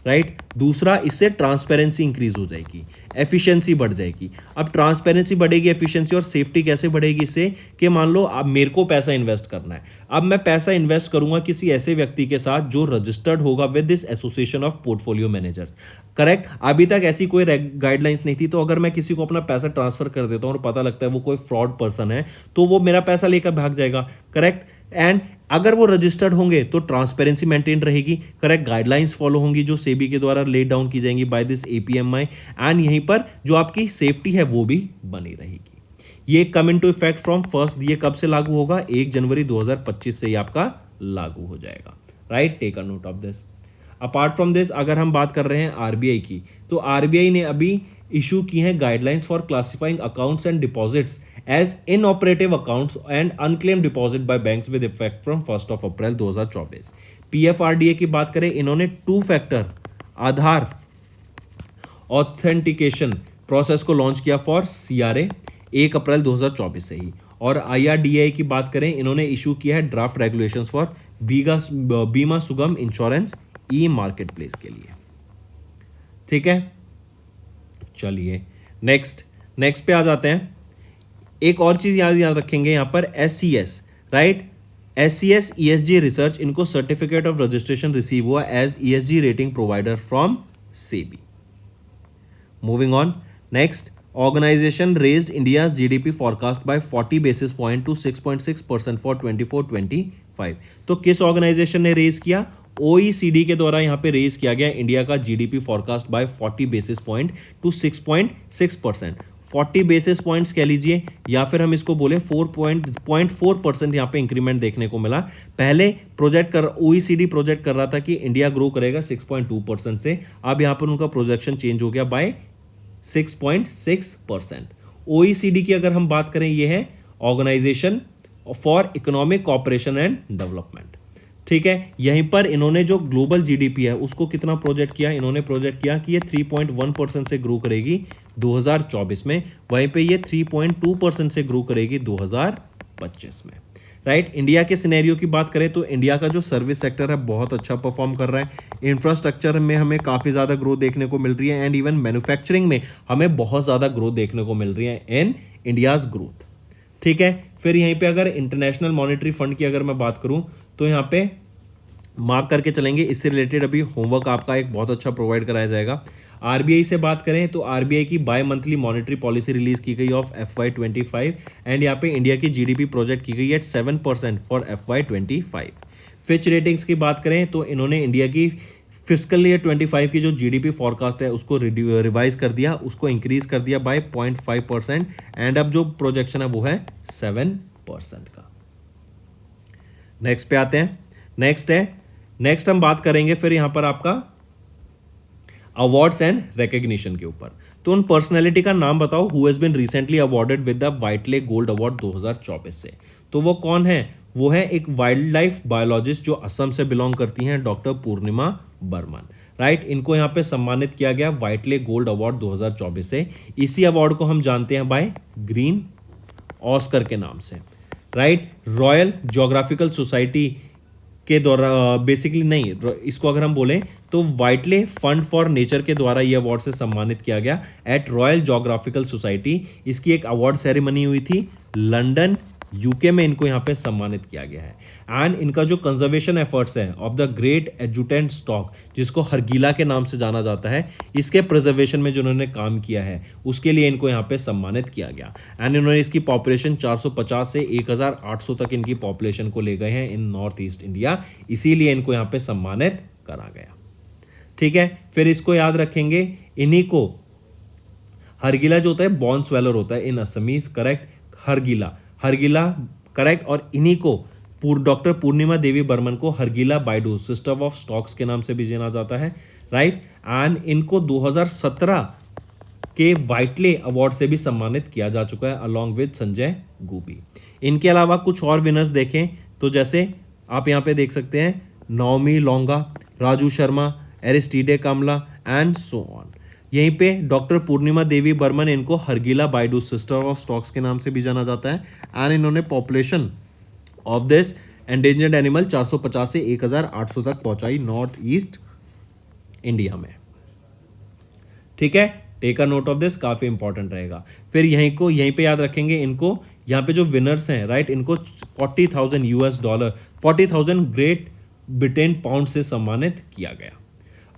[SPEAKER 1] राइट। दूसरा, इससे ट्रांसपेरेंसी इंक्रीज हो जाएगी, एफिशिएंसी बढ़ जाएगी। अब ट्रांसपेरेंसी बढ़ेगी, एफिशिएंसी और सेफ्टी कैसे बढ़ेगी? इससे कि मान लो अब मेरे को पैसा इन्वेस्ट करना है, अब मैं पैसा इन्वेस्ट करूंगा किसी ऐसे व्यक्ति के साथ जो रजिस्टर्ड होगा with this association of portfolio managers, correct. अभी तक ऐसी कोई गाइडलाइंस नहीं थी, तो अगर मैं किसी को अपना पैसा ट्रांसफर कर देता हूं और पता लगता है वो कोई फ्रॉड पर्सन है, तो वो मेरा पैसा लेकर भाग जाएगा, करेक्ट। एंड अगर वो रजिस्टर्ड होंगे तो ट्रांसपेरेंसी मेंटेन रहेगी, करेक्ट, गाइडलाइंस फॉलो होंगी जो सेबी के द्वारा लेड डाउन की जाएंगी बाय दिस APMI, एंड यहीं पर जो आपकी सेफ्टी है वो भी बनी रहेगी। ये come into effect from first, ये कब से लागू होगा? 1 जनवरी 2025 से ही आपका लागू हो जाएगा, right. Take a note of this. Apart from this, अगर हम बात कर रहे हैं RBI की, तो RBI ने अभी इशू की हैं guidelines for classifying accounts and deposits as inoperative accounts and unclaimed deposit by banks with effect from 1 April 2024। PFRDA की बात करें, इन्होंने 2 फैक्टर आधार ऑथेंटिकेशन प्रोसेस को लॉन्च किया फॉर CRA 1 अप्रैल 2024 से ही। और IRDAI की बात करें, इन्होंने इशू किया है ड्राफ्ट रेगुलेशंस फॉर बीमा सुगम इंश्योरेंस मार्केट प्लेस के लिए, ठीक है। चलिए नेक्स्ट पे आ जाते हैं। एक और चीज याद रखेंगे यहाँ पर, SCS, right. SCS ESG research, इनको सर्टिफिकेट ऑफ रजिस्ट्रेशन रिसीव हुआ as ESG rating provider from SEBI. Moving on, next, organisation raised India's GDP forecast by 40 basis point to 6.6% for 24-25। तो किस ऑर्गेनाइजेशन ने रेज किया? OECD के द्वारा यहाँ पे रेज किया गया इंडिया का GDP forecast by 40 basis point to 6.6%। 40 basis points कह लीजिए, या फिर हम इसको बोले 4.4% यहाँ पे इंक्रीमेंट देखने को मिला। पहले OECD प्रोजेक्ट कर रहा था कि इंडिया ग्रो करेगा 6.2% से, अब यहाँ पर उनका प्रोजेक्शन चेंज हो गया बाय 6.6%। OECD की अगर हम बात करें, ये है organisation for economic cooperation and development, ठीक है। यहीं पर इन्होंने जो ग्लोबल GDP है उसको कितना प्रोजेक्ट किया? इन्होंने प्रोजेक्ट किया कि ये 3.1% से ग्रो करेगी 2024 में, वहीं पे ये 3.2% से ग्रो करेगी 2025 में, राइट। इंडिया के सिनेरियो की बात करें तो इंडिया का जो सर्विस सेक्टर है बहुत अच्छा परफॉर्म कर रहा है। इंफ्रास्ट्रक्चर में हमें काफ़ी ज़्यादा ग्रोथ देखने को मिल रही है, एंड इवन मैन्युफैक्चरिंग में हमें बहुत ज़्यादा ग्रोथ देखने को मिल रही है इन इंडियाज़ ग्रोथ, ठीक है। फिर यहीं पे अगर इंटरनेशनल मॉनेटरी फंड की अगर मैं बात करूं तो यहाँ पे मार्क करके चलेंगे, इससे रिलेटेड अभी होमवर्क आपका एक बहुत अच्छा प्रोवाइड कराया जाएगा। RBI से बात करें तो RBI की bi monthly monetary policy release की गई ऑफ FY25, एंड यहाँ पे इंडिया की GDP प्रोजेक्ट की गई है 7% फॉर FY25। फिच रेटिंग्स की बात करें तो इन्होंने इंडिया की फिस्कल ईयर 25 की जो GDP फॉरकास्ट है उसको रिवाइज कर दिया, उसको इंक्रीज कर दिया बाय 0.5%, एंड अब जो प्रोजेक्शन है वो है 7% का। नेक्स्ट पे आते हैं। नेक्स्ट हम बात करेंगे फिर यहां पर आपका अवार्ड्स एंड रिकग्निशन के ऊपर। तो उन पर्सनैलिटी का नाम बताओ who has been recently awarded with the Whitley gold award 2024 से। तो वो कौन है? वो है एक वाइल्ड लाइफ बायोलॉजिस्ट जो असम से बिलोंग करती हैं, डॉक्टर पूर्णिमा बर्मन, राइट। इनको यहाँ पे सम्मानित किया गया व्हाइटले गोल्ड अवार्ड 2024 से। इसी अवार्ड को हम जानते हैं बाय ग्रीन ऑस्कर के नाम से, राइट। रॉयल ज्योग्राफिकल सोसाइटी के द्वारा बेसिकली नहीं, इसको अगर हम बोलें तो व्हाइटले फंड फॉर नेचर के द्वारा ये अवार्ड से सम्मानित किया गया एट रॉयल ज्योग्राफिकल सोसाइटी। इसकी एक अवार्ड सेरेमनी हुई थी लंदन यूके में, इनको यहाँ पे सम्मानित किया गया है। एंड इनका जो कंजर्वेशन एफर्ट्स है ऑफ द ग्रेट एजुटेंट स्टॉक, जिसको हरगीला के नाम से जाना जाता है, इसके प्रिजर्वेशन में जिन्होंने काम किया है उसके लिए इनको यहाँ पे सम्मानित किया गया। एंड इन्होंने इसकी पॉपुलेशन 450 से 1800 तक इनकी पॉपुलेशन को ले गए हैं इन नॉर्थ ईस्ट इंडिया, इसीलिए इनको यहाँ पे सम्मानित करा गया। ठीक है, फिर इसको याद रखेंगे, इन्हीं को हरगीला जो होता है बॉर्न स्वेलर होता है इन असमीज, करेक्ट। हरगीला करेक्ट। और इन्हीं को डॉक्टर पूर्णिमा देवी बर्मन को हरगीला बाइडू सिस्टर ऑफ स्टॉक्स के नाम से भी जाना जाता है, राइट। एंड इनको 2017 के व्हाइटले अवार्ड से भी सम्मानित किया जा चुका है अलॉन्ग विद संजय गोपी। इनके अलावा कुछ और विनर्स देखें तो जैसे आप यहाँ पे देख सकते हैं Naomi Longa, Raju Sharma, Aristide Kamla and so on. यहीं पे डॉक्टर पूर्णिमा देवी बर्मन, इनको Hargila Baideu sister of storks के नाम से भी जाना जाता है। एंड इन्होंने population of this endangered animal 450 से 1800 तक पहुंचाई नॉर्थ ईस्ट इंडिया में। ठीक है, take a note of this, काफी इंपॉर्टेंट रहेगा। फिर यहीं पे याद रखेंगे इनको, यहाँ पे जो विनर्स हैं, राइट, इनको $40,000 $40,000 ग्रेट ब्रिटेन पाउंड से सम्मानित किया गया।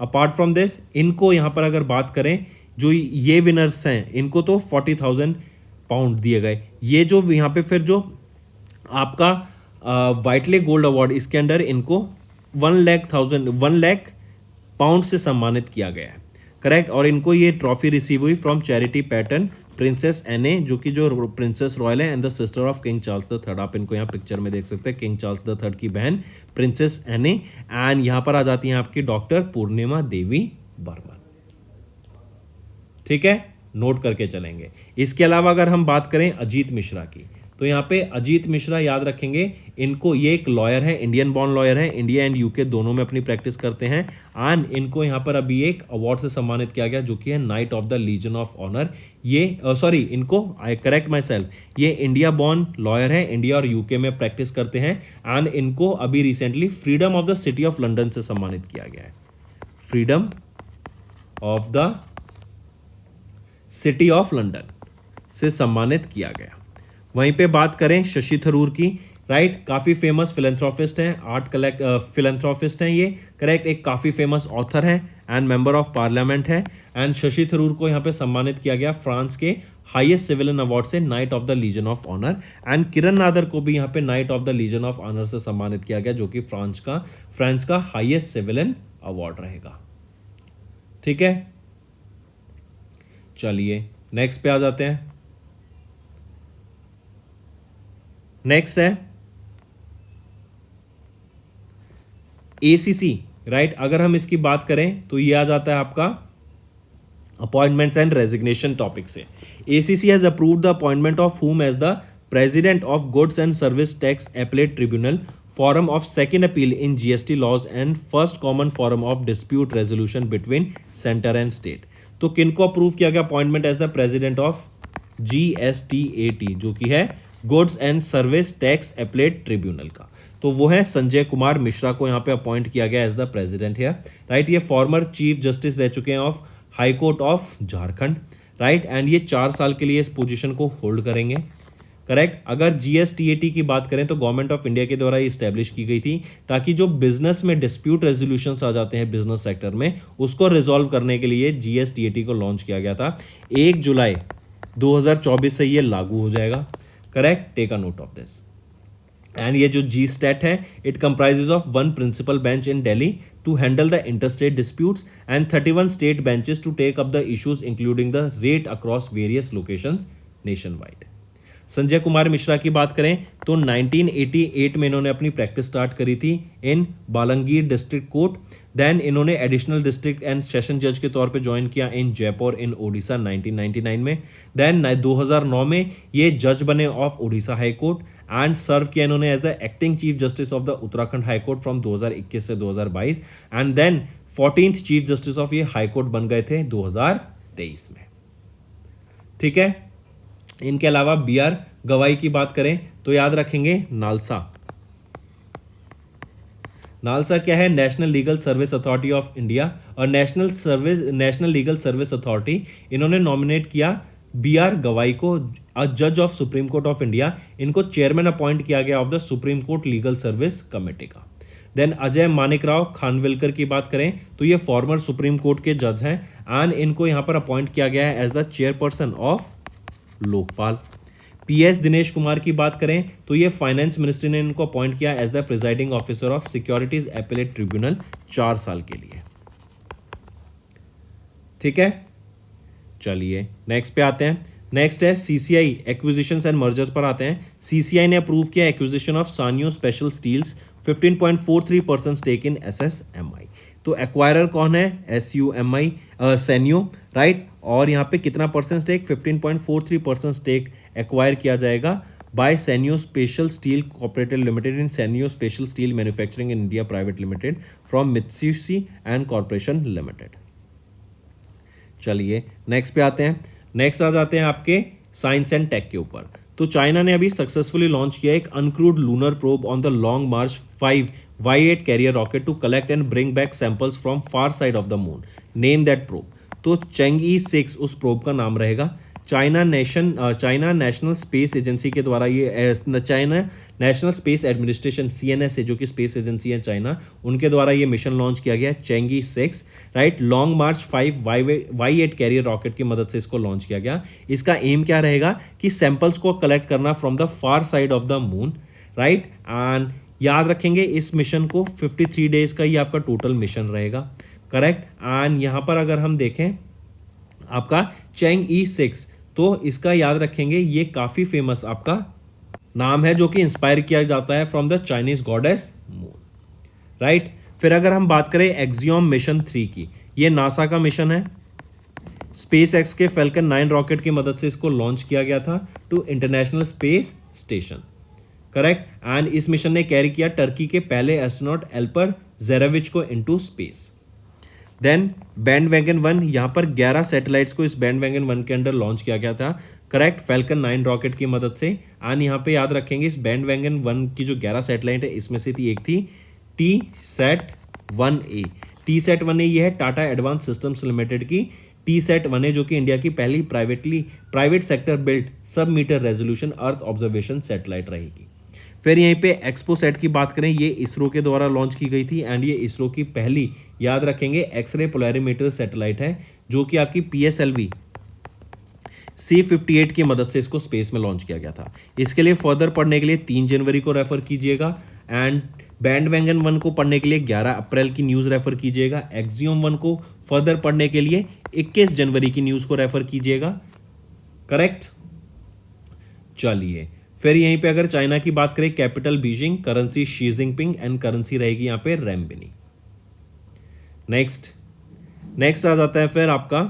[SPEAKER 1] अपार्ट फ्रॉम दिस, इनको यहाँ पर अगर बात करें, जो ये विनर्स हैं इनको तो 40,000 पाउंड दिए गए। ये जो यहाँ पे फिर जो आपका व्हाइटले गोल्ड अवार्ड, इसके अंडर इनको 1 लाख पाउंड से सम्मानित किया गया है, करेक्ट। और इनको ये ट्रॉफी रिसीव हुई फ्रॉम चैरिटी पैटर्न प्रिंसेस एने, जो कि जो प्रिंसेस रॉयल है and the sister of king Charles III। आप इनको यहाँ पिक्चर में देख सकते हैं, किंग चार्ल्स III की बहन प्रिंसेस एने। एंड यहाँ पर आ जाती हैं आपकी डॉक्टर पूर्णिमा देवी बर्मन। ठीक है, नोट करके चलेंगे। इसके अलावा अगर हम बात करें अजीत मिश्रा की, तो यहाँ पे अजीत मिश्रा याद रखेंगे इनको, ये एक लॉयर है, इंडियन बॉर्न लॉयर है, इंडिया एंड यूके दोनों में अपनी प्रैक्टिस करते हैं। एंड इनको यहाँ पर अभी एक अवार्ड से सम्मानित किया गया जो कि है knight of the legion of honour. ये इनको आई करेक्ट माई सेल्फ, ये इंडिया बॉर्न लॉयर है, इंडिया और यूके में प्रैक्टिस करते हैं। एंड इनको अभी recently freedom of the city of London से सम्मानित किया गया है, freedom of the city of London से सम्मानित किया गया। वहीं पे बात करें शशि थरूर की, राइट, काफ़ी फेमस फिलेंथ्रोपिस्ट हैं, फिलेंथ्रोपिस्ट हैं ये, करेक्ट। एक काफ़ी फेमस ऑथर हैं एंड मेंबर ऑफ पार्लियामेंट है। एंड शशि थरूर को यहाँ पे सम्मानित किया गया फ्रांस के हाईएस्ट सिविलियन अवार्ड से, Knight of the legion of Honour. And Kiran Nadar को भी यहाँ पे Knight of the legion of Honour से सम्मानित किया गया, जो कि फ्रांस का हाईएस्ट सिविलियन अवार्ड रहेगा। ठीक है, चलिए नेक्स्ट पे आ जाते हैं। नेक्स्ट है ACC, राइट। अगर हम इसकी बात करें तो ये आ जाता है आपका अपॉइंटमेंट्स एंड रेजिग्नेशन टॉपिक से। ACC has approved the appointment of whom as the president of goods and service tax appellate tribunal, forum of second appeal in GST laws and first common forum of dispute resolution between center and state। तो किनको approve किया गया appointment as the president of GSTAT, जो कि है goods and service tax appellate tribunal का, तो वो है संजय कुमार मिश्रा को यहाँ पे अपॉइंट किया गया एज द प्रेसिडेंट है, राइट। ये फॉर्मर चीफ जस्टिस रह चुके हैं of high court of Jharkhand, right. And ये 4 साल के लिए इस पोजीशन को होल्ड करेंगे, करेक्ट। अगर GSTAT की बात करें तो गवर्नमेंट ऑफ इंडिया के द्वारा ये स्टैब्लिश की गई थी ताकि जो बिजनेस में डिस्प्यूट रेजोल्यूशंस आ जाते हैं बिजनेस सेक्टर में, उसको रिजॉल्व करने के लिए GSTAT को लॉन्च किया गया था। 1 जुलाई 2024 से ये लागू हो जाएगा, correct. Take a note of this. And ये जो GSTAT है, it comprises of 1 principal bench in Delhi to handle the interstate disputes and 31 state benches to take up the issues including the rate across various locations nationwide। Sanjay Kumar Mishra की बात करें तो 1988 में इन्होंने अपनी प्रैक्टिस स्टार्ट करी थी इन बालंगीर डिस्ट्रिक्ट कोर्ट। देन इन्होंने एडिशनल डिस्ट्रिक्ट एंड सेशन जज के तौर पे ज्वाइन किया इन जयपुर इन ओडिशा 1999 में। देन 2009 में ये जज बने of Odisha high court and serve किया इन्होंने as the acting chief justice of the Uttarakhand high court from 2021 से 2022 and then 14th chief justice of ये हाई कोर्ट बन गए थे 2023 में। ठीक है, इनके अलावा बी आर गवाई की बात करें तो याद रखेंगे नालसा। नालसा क्या है? National legal service authority of India और नेशनल लीगल सर्विस अथॉरिटी, इन्होंने नॉमिनेट किया बी आर गवाई को जज of supreme court of India, इनको चेयरमैन अपॉइंट किया गया of the supreme court legal service committee का। देन अजय मानिकराव खानविलकर की बात करें तो ये फॉर्मर सुप्रीम कोर्ट के जज हैं एंड इनको यहां पर अपॉइंट किया गया है as the chairperson of Lokpal. PS Dinesh Kumar की बात करें तो ये फाइनेंस मिनिस्ट्री ने इनको अपॉइंट किया as the presiding officer of securities appellate tribunal 4 साल के लिए। ठीक है, चलिए नेक्स्ट पे आते हैं। नेक्स्ट है सीसीआई एक्विजिशंस एंड मर्जर्स पर आते हैं। सीसीआई ने अप्रूव किया acquisition of Sanyo special steels 15.43% stake in SSMI. तो एक्वायरर कौन है? SUMI Sanyo, right. और यहाँ पे कितना परसेंट स्टेक? 15.43% स्टेक एक्वायर किया जाएगा by Sanyo special steel corporated limited in Sanyo special steel manufacturing in India private limited from Mitsubishi and corporation limited. चलिए नेक्स्ट पे आते हैं। नेक्स्ट आ जाते हैं आपके साइंस एंड टेक के ऊपर। तो चाइना ने अभी सक्सेसफुली लॉन्च किया एक uncrewed lunar probe on the long march 5 Y8 carrier rocket to collect and bring back samples from far side of the moon. Name that probe. तो Chang'e 6 उस probe का नाम रहेगा। चाइना नेशनल स्पेस एजेंसी के द्वारा ये China national space administration CNSA जो कि स्पेस एजेंसी है चाइना, उनके द्वारा ये मिशन लॉन्च किया गया चेंगई 6, right. Long march 5 Y8 carrier rocket की मदद से इसको लॉन्च किया गया। इसका एम क्या रहेगा कि सैंपल्स को कलेक्ट करना from the far side of the moon, right. And याद रखेंगे इस मिशन को 53 डेज का ये आपका टोटल मिशन रहेगा, करेक्ट। एंड यहाँ पर अगर हम देखें आपका चेंगई 6, तो इसका याद रखेंगे ये काफ़ी फेमस आपका नाम है जो कि इंस्पायर किया जाता है from the Chinese goddess moon, right. फिर अगर हम बात करें एक्सियोम मिशन 3 की, ये नासा का मिशन है। स्पेस एक्स के फैल्कन 9 रॉकेट की मदद से इसको लॉन्च किया गया था to international space station, correct. And इस मिशन ने कैरी किया टर्की के पहले एस्ट्रोनॉट एल्पर जेरेविच को इनटू स्पेस। देन बैंडवैगन 1, यहाँ पर 11 सैटेलाइट्स को इस बैंडवैगन 1 के अंडर लॉन्च किया गया था, करेक्ट, फैल्कन 9 रॉकेट की मदद से। एंड यहाँ पे याद रखेंगे इस बैंडवैगन 1 की जो 11 सैटेलाइट है इसमें से एक थी TSAT-1A। TSAT-1A ये है टाटा एडवांस सिस्टम्स लिमिटेड की TSAT-1A जो कि इंडिया की पहली private sector built sub metre resolution earth observation satellite रहेगी। फिर यहीं पे एक्सपोसैट की बात करें, ये इसरो के द्वारा लॉन्च की गई थी एंड ये इसरो की पहली, याद रखेंगे, एक्सरे पोलैरिमीटर सैटेलाइट है जो कि आपकी PSLV C58 की मदद से इसको स्पेस में लॉन्च किया गया था। इसके लिए फर्दर पढ़ने के लिए 3 जनवरी को रेफर कीजिएगा एंड बैंडवैगन 1 को पढ़ने के लिए 11 अप्रैल की न्यूज़ रेफर कीजिएगा। एक्सियोम 1 को फर्दर पढ़ने के लिए 21 जनवरी की न्यूज़ को रेफर कीजिएगा, करेक्ट। चलिए फिर यहीं पे अगर चाइना की बात करें, capital Beijing, currency Xi Jinping and currency रहेगी यहाँ पे रेमबिनी। नेक्स्ट आ जाता है फिर आपका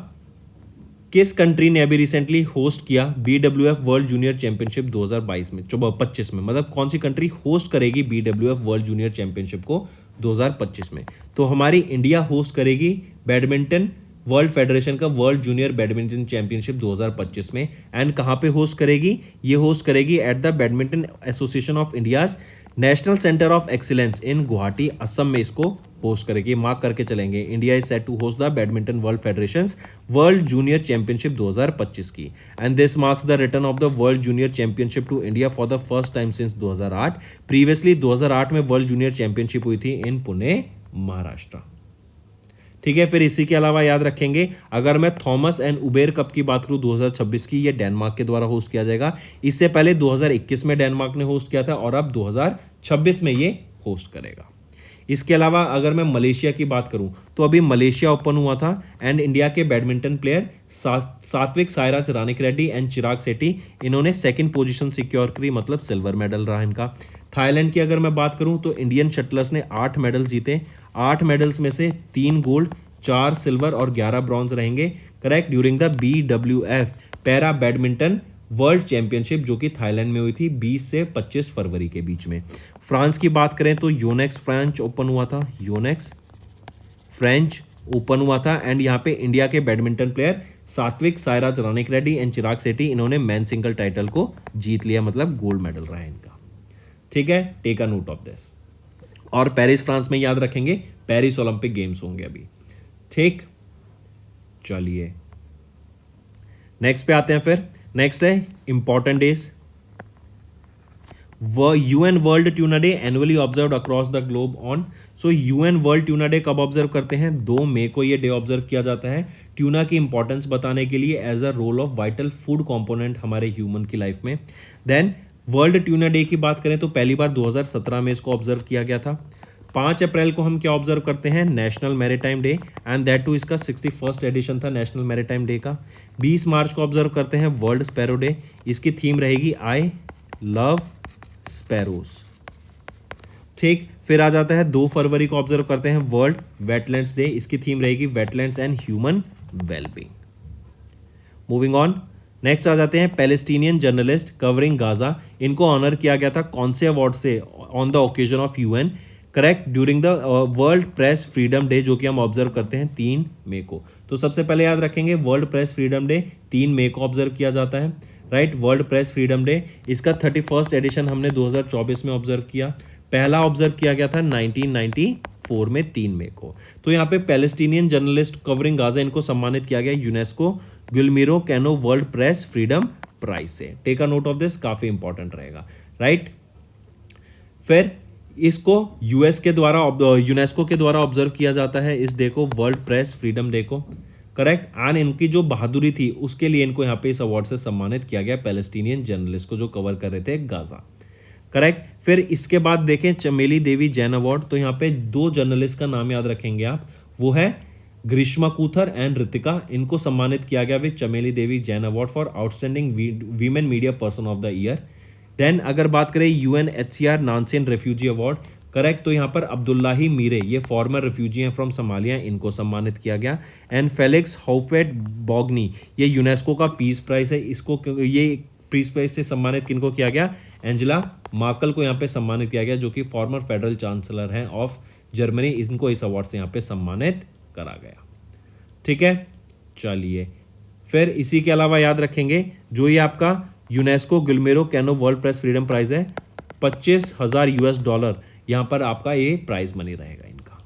[SPEAKER 1] किस कंट्री ने अभी रिसेंटली होस्ट किया BWF वर्ल्ड जूनियर चैंपियनशिप 2022 में 25 में, मतलब कौन सी कंट्री होस्ट करेगी BWF वर्ल्ड जूनियर चैंपियनशिप को 2025 में? तो हमारी इंडिया होस्ट करेगी बैडमिंटन वर्ल्ड फेडरेशन का वर्ल्ड जूनियर बैडमिंटन चैंपियनशिप 2025 में। एंड कहाँ पे होस्ट करेगी? ये होस्ट करेगी at the badminton association of India's national centre of excellence in Guwahati, Assam में इसको होस्ट करेगी। मार्क करके चलेंगे, India is set to host the badminton world federation's world junior championship 2025 की। And this marks the return of the world junior championship to India for the first time since 2008। Previously 2008 में world junior championship हुई थी इन पुणे, महाराष्ट्र। ठीक है, फिर इसी के अलावा याद रखेंगे अगर मैं थॉमस एंड उबेर कप की बात करूं 2026 की, ये डेनमार्क के द्वारा होस्ट किया जाएगा। इससे पहले 2021 में डेनमार्क ने होस्ट किया था और अब 2026 में ये होस्ट करेगा। इसके अलावा अगर मैं मलेशिया की बात करूं तो अभी मलेशिया ओपन हुआ था एंड इंडिया के badminton player Satwik Sairaj रानिक-रेड्डी and Chirag Shetty, इन्होंने सेकंड पोजीशन सिक्योर करी, मतलब सिल्वर मेडल रहा इनका। थाईलैंड की अगर मैं बात करूं तो इंडियन शटलर्स ने 8 मेडल जीते। 8 मेडल्स में से 3 गोल्ड, 4 सिल्वर और 11 ब्रॉन्ज रहेंगे, correct, during the BWF para badminton world championship जो कि थाईलैंड में हुई थी 20 से 25 फरवरी के बीच में। फ्रांस की बात करें तो योनेक्स फ्रेंच ओपन हुआ था, योनेक्स फ्रेंच ओपन हुआ था। एंड यहाँ पे इंडिया के badminton player Satwik Sairaj रानिक Reddy and Chirag Shetty, इन्होंने मैन सिंगल टाइटल को जीत लिया, मतलब गोल्ड मेडल रहा है इनका। ठीक है, take a note of this. और पेरिस फ्रांस में याद रखेंगे, पेरिस ओलंपिक गेम्स होंगे अभी। ठीक, चलिए नेक्स्ट पे आते हैं। फिर नेक्स्ट है important days. UN world tuna day annually observe across the globe on. So UN world tuna day कब ऑब्जर्व करते हैं? 2 मई को ये डे ऑब्जर्व किया जाता है ट्यूना की इंपॉर्टेंस बताने के लिए as a role of vital food component हमारे ह्यूमन की लाइफ में। देन वर्ल्ड ट्यूना डे की बात करें तो पहली बार 2017 में इसको ऑब्जर्व किया गया था। 5 अप्रैल को हम क्या ऑब्जर्व करते हैं? National maritime day, and that too इसका 61st एडिशन था नेशनल मैरीटाइम डे का। 20 मार्च को ऑब्जर्व करते हैं वर्ल्ड स्पैरो डे, इसकी थीम रहेगी आई लव स्पैरोज। ठीक, फिर आ जाता है 2 फरवरी को ऑब्जर्व करते हैं वर्ल्ड वेटलैंड्स डे, इसकी थीम रहेगी wetlands and human wellbeing. Moving on, next आ जाते हैं पैलेस्टीनियन जर्नलिस्ट कवरिंग गाजा, इनको ऑनर किया गया था कौन से अवार्ड से? On the occasion of UN, correct, during the world press freedom day जो कि हम ऑब्जर्व करते हैं 3 मई को। तो सबसे पहले याद रखेंगे वर्ल्ड प्रेस फ्रीडम डे 3 मई को ऑब्जर्व किया जाता है, right, world press freedom day. इसका 31st एडिशन हमने 2024 में ऑब्जर्व किया, पहला ऑब्जर्व किया गया था 1994 में 3 मई को। तो यहाँ पे पैलेस्टीनियन जर्नलिस्ट कवरिंग गाजा, इनको सम्मानित किया गया UNESCO Guillermo Cano world press freedom prize से। Take a note of this, काफी इंपॉर्टेंट रहेगा, राइट। फिर इसको यूएस के द्वारा यूनेस्को के द्वारा ऑब्जर्व किया जाता है इस डे को, वर्ल्ड प्रेस फ्रीडम डे को, करेक्ट। एंड इनकी जो बहादुरी थी उसके लिए इनको यहाँ पे इस अवार्ड से सम्मानित किया गया, पैलेस्टीनियन जर्नलिस्ट को जो कवर कर रहे थे गाजा, करेक्ट। फिर इसके बाद देखें चमेली देवी जैन अवार्ड, तो यहाँ पे 2 जर्नलिस्ट का नाम याद रखेंगे आप, वो है ग्रीष्मा कूथर एंड रितिका, इनको सम्मानित किया गया with Chameli Devi Jain award for outstanding women media person of the year. Then अगर बात करें UNHCR Nansen refugee award, correct, तो यहाँ पर अब्दुल्लाही मीरे, ये फॉर्मर रेफ्यूजी हैं फ्रॉम सोमालिया, इनको सम्मानित किया गया। एंड फेलिक्स हाउपेट बॉगनी, ये यूनेस्को का पीस प्राइज है, इसको ये पीस प्राइज से सम्मानित किनको किया गया? एंजेला मार्कल को यहाँ पे सम्मानित किया गया, जो कि फॉर्मर फेडरल चांसलर हैं ऑफ जर्मनी, इनको इस अवार्ड से यहाँ पे सम्मानित करा गया। ठीक है, चलिए फिर इसी के अलावा याद रखेंगे जो ये आपका UNESCO Guillermo Cano world press freedom prize है, $25,000 यहाँ पर आपका ये प्राइज मनी रहेगा इनका।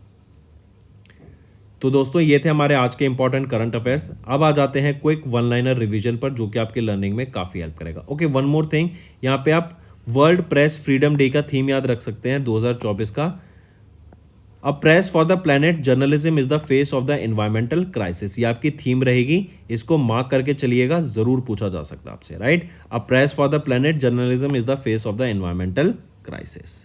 [SPEAKER 1] तो दोस्तों ये थे हमारे आज के इंपॉर्टेंट करंट अफेयर्स। अब आ जाते हैं क्विक 1 लाइनर रिवीजन पर जो कि आपके लर्निंग में काफ़ी हेल्प करेगा। ओके, वन मोर थिंग, यहाँ पे आप वर्ल्ड प्रेस फ्रीडम डे का थीम याद रख सकते हैं 2024 का, a press for the planet journalism is the face of the environmental crisis, ये आपकी थीम रहेगी, इसको मार्क करके चलिएगा, जरूर पूछा जा सकता है आपसे, right. A press for the planet journalism is the face of the environmental crisis.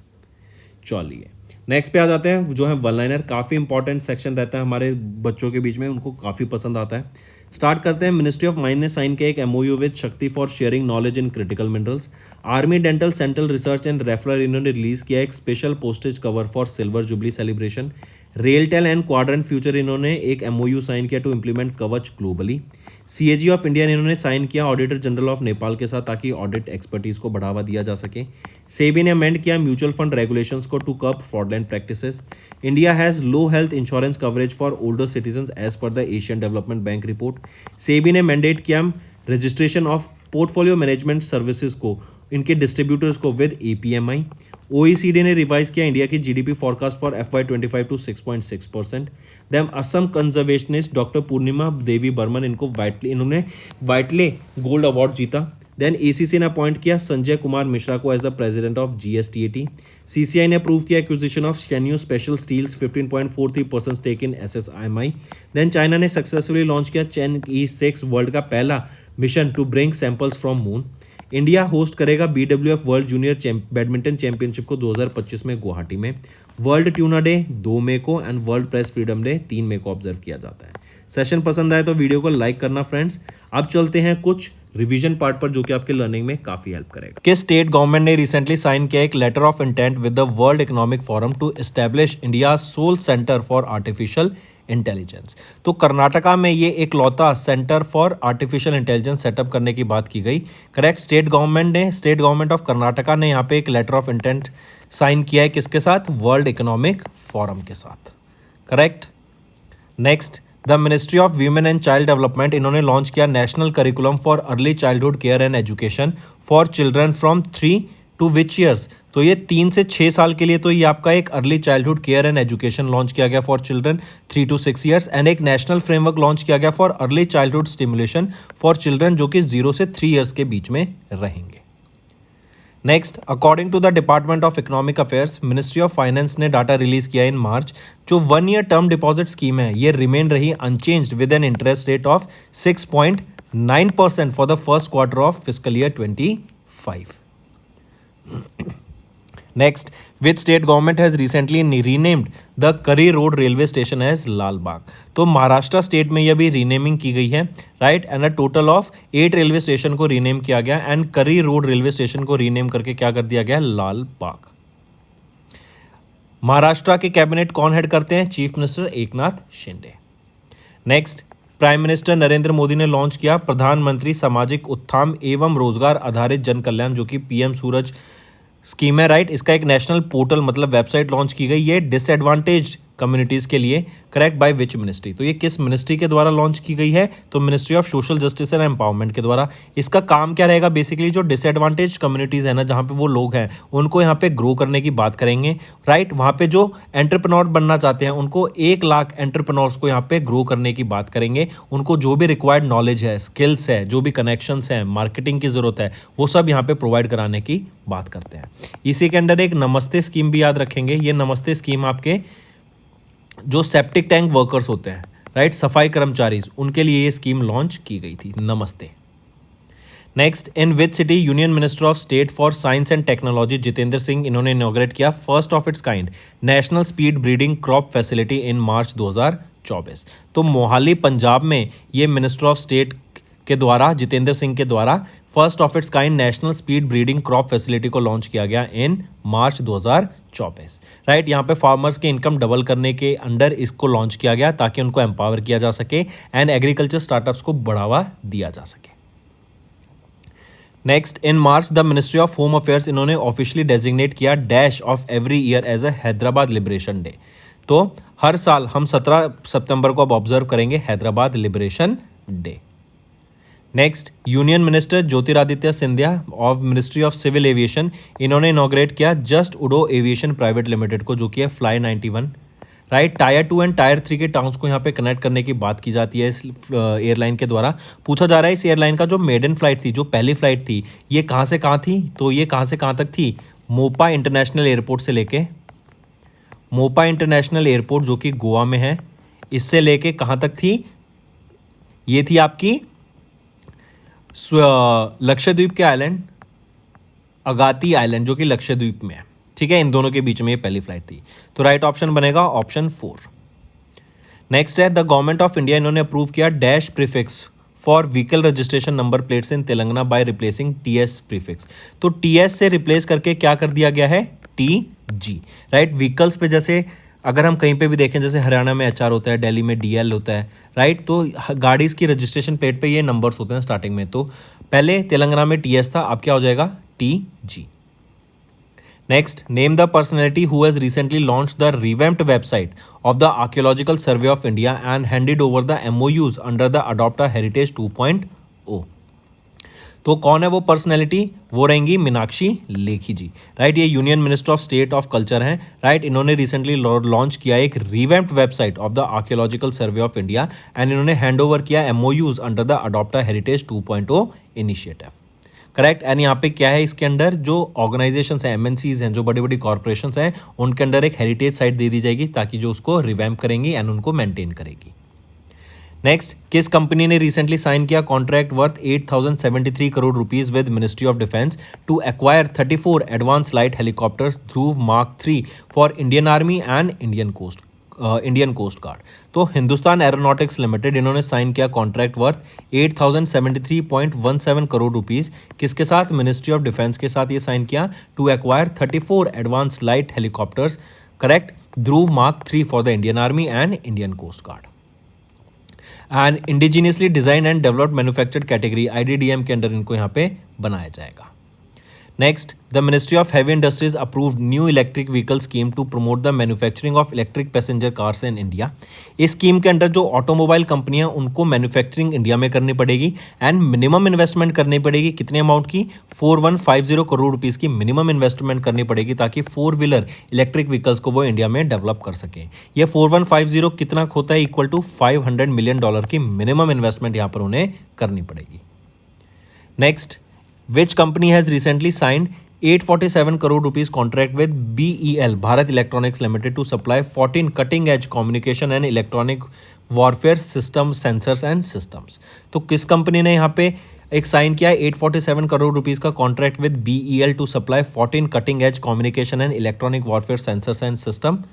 [SPEAKER 1] चलिए नेक्स्ट पे आ जाते हैं, जो है 1 लाइनर, काफ़ी इंपॉर्टेंट सेक्शन रहता है हमारे बच्चों के बीच में, उनको काफ़ी पसंद आता है। स्टार्ट करते हैं। मिनिस्ट्री ऑफ माइंस ने साइन किया एक एमओयू विद शक्ति for sharing knowledge in critical minerals. Army dental central research and referral इन्होंने रिलीज किया एक special postage cover for silver jubilee celebration. RailTel and quadrant future इन्होंने एक एमओयू साइन किया टू इम्प्लीमेंट कवच ग्लोबली। सीएजी ऑफ इंडिया ने इन्होंने sign किया ऑडिटर जनरल ऑफ नेपाल के साथ ताकि ऑडिट एक्सपर्टीज को बढ़ावा दिया जा सके। सेबी ने अमेंड किया म्यूचुअल फंड रेगुलेशंस को to curb fraudulent practices. India has low health insurance coverage for older citizens as per the Asian development bank report. SEBI ने मैंडेट किया registration of portfolio management services को, इनके distributors को with APMI. OECD ने revise किया India की GDP forecast for FY25 to 6.6%। Then Assam conservationist doctor Purnima Devi Barman, इन्होंने Whitley gold award जीता। देन एसीसी ने अपॉइंट किया संजय कुमार मिश्रा को as the president of GSTAT। CCI ने अप्रूव किया acquisition of Shenyu special steels 15.43% stake in SSIMI। Then China ने successfully launch किया Chang'e E6 world का पहला mission to bring samples from moon. India host करेगा BWF world junior badminton championship को 2025 में गुवाहाटी में। वर्ल्ड ट्यूना डे 2 मई को and world press freedom day 3 मई को ऑब्जर्व किया जाता है। सेशन पसंद आए तो वीडियो को लाइक करना फ्रेंड्स। अब चलते हैं कुछ रिवीजन पार्ट पर जो कि आपके लर्निंग में काफी हेल्प करेगा। कि स्टेट गवर्नमेंट ने रिसेंटली साइन किया एक letter of intent with the world economic forum to establish India sole centre for artificial intelligence. तो कर्नाटका में ये एक लौता centre for artificial intelligence setup करने की बात की गई। Correct. State government of Karnataka ने यहाँ पे एक लेटर ऑफ इंटेंट साइन किया है किसके साथ? वर्ल्ड इकोनॉमिक फोरम के साथ। Correct. Next, the ministry of women and child development, इन्होंने लॉन्च किया national curriculum for early childhood care and education for children from 3 to which years? तो ये 3 से 6 साल के लिए तो ये आपका एक early childhood care and education launch किया गया for children 3 to 6 years, and एक नेशनल फ्रेमवर्क लॉन्च किया गया for early childhood stimulation for children जो कि 0 से 3 ईयर्स के बीच में रहेंगे। Next, according to the department of economic affairs, ministry of finance ने डाटा रिलीज किया इन मार्च। जो 1 ईयर टर्म डिपॉजिट स्कीम है ये रिमेन रही unchanged with an interest rate of 6.9% for the first quarter of fiscal year 25। Next, which state government has recently renamed the Curry Road railway station as लाल बाग? तो Maharashtra state में यह भी renaming की गई है, right, and a total of 8 railway station को rename किया गया एंड करी रोड रेलवे स्टेशन को रीनेम करके क्या कर दिया गया? लाल बाग। महाराष्ट्र के कैबिनेट कौन हेड करते हैं? Chief minister Eknath Shinde. Next, prime minister Narendra Modi ने लॉन्च किया प्रधानमंत्री सामाजिक उत्थान एवं रोजगार आधारित जन कल्याण जो कि पीएम सूरज स्कीम है, राइट। इसका एक नेशनल पोर्टल मतलब वेबसाइट लॉन्च की गई है डिसएडवांटेज कम्युनिटीज़ के लिए। करेक्ट। By which ministry? तो ये किस मिनिस्ट्री के द्वारा लॉन्च की गई है? तो ministry of social justice and empowerment के द्वारा। इसका काम क्या रहेगा? बेसिकली जो डिसएडवांटेज कम्युनिटीज़ है ना, जहाँ पे वो लोग हैं उनको यहाँ पे ग्रो करने की बात करेंगे, राइट। वहाँ पे जो एंटरप्रेन्योर बनना चाहते हैं उनको 1 लाख एंटरप्रेन्योर्स को यहाँ पे ग्रो करने की बात करेंगे। उनको जो भी रिक्वायर्ड नॉलेज है, स्किल्स है, जो भी कनेक्शंस हैं, मार्केटिंग की ज़रूरत है, वो सब यहाँ पे प्रोवाइड कराने की बात करते हैं। इसी के अंडर एक नमस्ते स्कीम भी याद रखेंगे। ये नमस्ते स्कीम आपके जो सेप्टिक टैंक वर्कर्स होते हैं, राइट, सफाई कर्मचारी, उनके लिए ये स्कीम लॉन्च की गई थी। नमस्ते। Next, in which city union minister of state for science and technology Jitendra Singh, इन्होंने इनॉग्रेट किया first of its kind national speed breeding crop facility in March 2024। तो मोहाली पंजाब में ये मिनिस्टर ऑफ स्टेट के द्वारा, जितेंद्र सिंह के द्वारा, first of its kind national speed breeding crop facility को लॉन्च किया गया इन मार्च 2024, राइट। यहाँ पे फार्मर्स के इनकम डबल करने के अंडर इसको लॉन्च किया गया ताकि उनको एम्पावर किया जा सके एंड एग्रीकल्चर स्टार्टअप्स को बढ़ावा दिया जा सके। Next, in March the ministry of home affairs, इन्होंने ऑफिशियली डेजिग्नेट किया dash of every year as a Hyderabad liberation day. तो हर साल हम 17 सितंबर को अब ऑब्जर्व करेंगे Hyderabad liberation day. Next, union minister Jyotiraditya Scindia of ministry of civil aviation, इन्होंने इनॉग्रेट किया just Udo aviation private limited को, जो कि है fly 91, right. Tier 2 and tier 3 के टाउन्स को यहाँ पे कनेक्ट करने की बात की जाती है इस एयरलाइन के द्वारा। पूछा जा रहा है इस एयरलाइन का जो मेडन फ्लाइट थी, जो पहली फ्लाइट थी, ये कहाँ से कहाँ थी? तो ये कहाँ से कहाँ तक थी? मोपा इंटरनेशनल एयरपोर्ट से लेके, मोपा इंटरनेशनल एयरपोर्ट जो कि गोवा में है, इससे लेके कहाँ तक थी? ये थी आपकी लक्षद्वीप के आइलैंड अगाती आइलैंड जो कि लक्षद्वीप में है, ठीक है। इन दोनों के बीच में ये पहली फ्लाइट थी। तो राइट ऑप्शन बनेगा ऑप्शन 4। नेक्स्ट है द गवर्नमेंट ऑफ इंडिया, इन्होंने अप्रूव किया dash prefix for vehicle registration number plates in Telangana by replacing TS prefix. तो टीएस से रिप्लेस करके क्या कर दिया गया है? TG, right. व्हीकल्स पे जैसे अगर हम कहीं पे भी देखें, जैसे हरियाणा में एचआर होता है, दिल्ली में डीएल होता है, राइट। तो गाड़ी की रजिस्ट्रेशन प्लेट पे ये नंबर्स होते हैं स्टार्टिंग में। तो पहले तेलंगाना में टीएस था, अब क्या हो जाएगा? TG. Next, name the personality who has recently launch the revamped website of the archaeological survey of India and handed over the MoUs under the adopt heritage 2.0। तो कौन है वो पर्सनैलिटी? वो रहेंगी मीनाक्षी लेखी जी, राइट। ये union minister of state of culture हैं, right. इन्होंने recently launch किया एक revamped website of the archaeological survey of India and इन्होंने हैंड ओवर किया MoUs under the adopt heritage 2.0 initiative, correct. And यहाँ पे क्या है इसके अंडर? जो ऑर्गेनाइजेशंस हैं, एमएनसीज हैं, जो बड़ी बड़ी कॉर्पोरेशंस हैं, उनके अंडर एक हेरिटेज साइट दे दी जाएगी ताकि जो उसको रिवैम्प करेंगी एंड उनको मेंटेन करेगी। नेक्स्ट, किस कंपनी ने रिसेंटली साइन किया contract worth 8073 crore rupees with ministry of defence to acquire 34 advance light helicopters Dhruv mark 3 for Indian army and Indian coast guard? तो हिंदुस्तान एरोनॉटिक्स लिमिटेड, इन्होंने साइन किया कॉन्ट्रैक्ट वर्थ 8073.17 करोड़ रुपीज किसके साथ? Ministry of defence के साथ ये sign किया to acquire 34 advance light helicopters correct, Dhruv mark 3 for the Indian army and Indian coast guard. And indigenously design and developed manufactured category IDDM के under इनको यहाँ पे बनाया जाएगा। Next, the ministry of heavy industries approved new electric vehicle scheme to promote the manufacturing of electric passenger cars in India. इस scheme के under जो automobile कंपनियां उनको मैन्युफैक्चरिंग इंडिया में करनी पड़ेगी एंड मिनिमम इन्वेस्टमेंट करनी पड़ेगी। कितने अमाउंट की? 4150 करोड़ रुपीस की मिनिमम इन्वेस्टमेंट करनी पड़ेगी ताकि 4 व्हीलर इलेक्ट्रिक व्हीकल्स को वो इंडिया में डेवलप कर सके। ये 4150 कितना होता है? इक्वल टू $500 मिलियन की मिनिमम इन्वेस्टमेंट यहाँ पर उन्हें करनी पड़ेगी। Next, which company has recently signed 847 crore rupees contract with BEL Bharat Electronics Limited to supply 14 cutting edge communication and electronic warfare system sensors and systems। तो किस company ने यहाँ पे एक साइन किया 847 करोड़ रुपीस का contract with BEL to supply 14 cutting edge communication and electronic warfare sensors and system?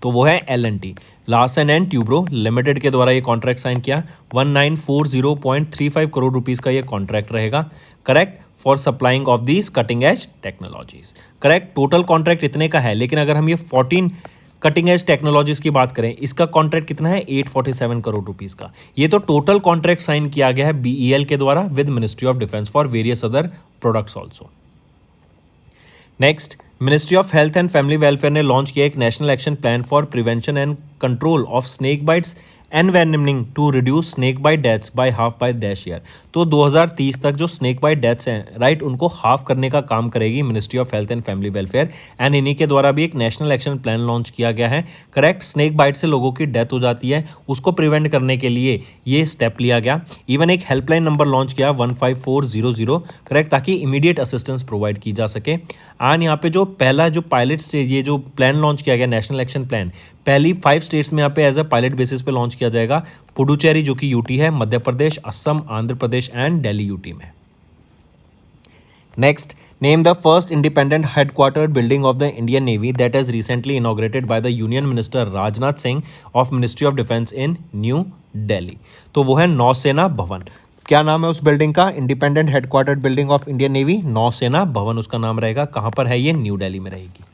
[SPEAKER 1] तो वो है L&T Larsen and Toubro limited के द्वारा ये कॉन्ट्रैक्ट साइन किया। 1940.35 करोड़ रुपीस का ये कॉन्ट्रैक्ट रहेगा, correct, for supplying of these cutting edge technologies. Correct, total contract इतने का है, लेकिन अगर हम ये 14 कटिंग एज टेक्नोलॉजीज की बात करें, इसका कॉन्ट्रैक्ट कितना है? 847 करोड़ रुपीस का। ये तो टोटल कॉन्ट्रैक्ट साइन किया गया है BEL के द्वारा with ministry of defence for various other products also. Next, ministry of health and family welfare ने लॉन्च किया एक national action plan for prevention and control of snake bites envenoming to reduce snake bite deaths by half by dash year. तो 2030 तक जो snake bite deaths हैं, right, उनको half करने का काम करेगी ministry of health and family welfare. And इन्हीं के द्वारा भी एक नेशनल एक्शन प्लान लॉन्च किया गया है, करेक्ट। स्नेक बाइट से लोगों की डेथ हो जाती है, उसको प्रिवेंट करने के लिए ये स्टेप लिया गया। इवन एक हेल्पलाइन नंबर लॉन्च किया 15400, करेक्ट, ताकि इमीडिएट असिस्टेंस प्रोवाइड की जा सके। एंड यहाँ पे जो पहला जो पायलट स्टेज, ये जो प्लान लॉन्च किया गया नेशनल एक्शन प्लान, पहली 5 स्टेट्स में यहाँ पे एज अ पायलट बेसिस पे लॉन्च किया जाएगा। पुडुचेरी जो कि UT है, मध्य प्रदेश, असम, आंध्र प्रदेश एंड दिल्ली UT में। Next, name the first independent headquartered building of the Indian navy that has recently inaugurated by the union minister Rajnath Singh of ministry of defence in new Delhi. तो वो है नौसेना भवन। क्या नाम है उस बिल्डिंग का? Independent headquartered building of Indian navy, नौसेना भवन उसका नाम रहेगा। कहाँ पर है ये? न्यू दिल्ली में रहेगी।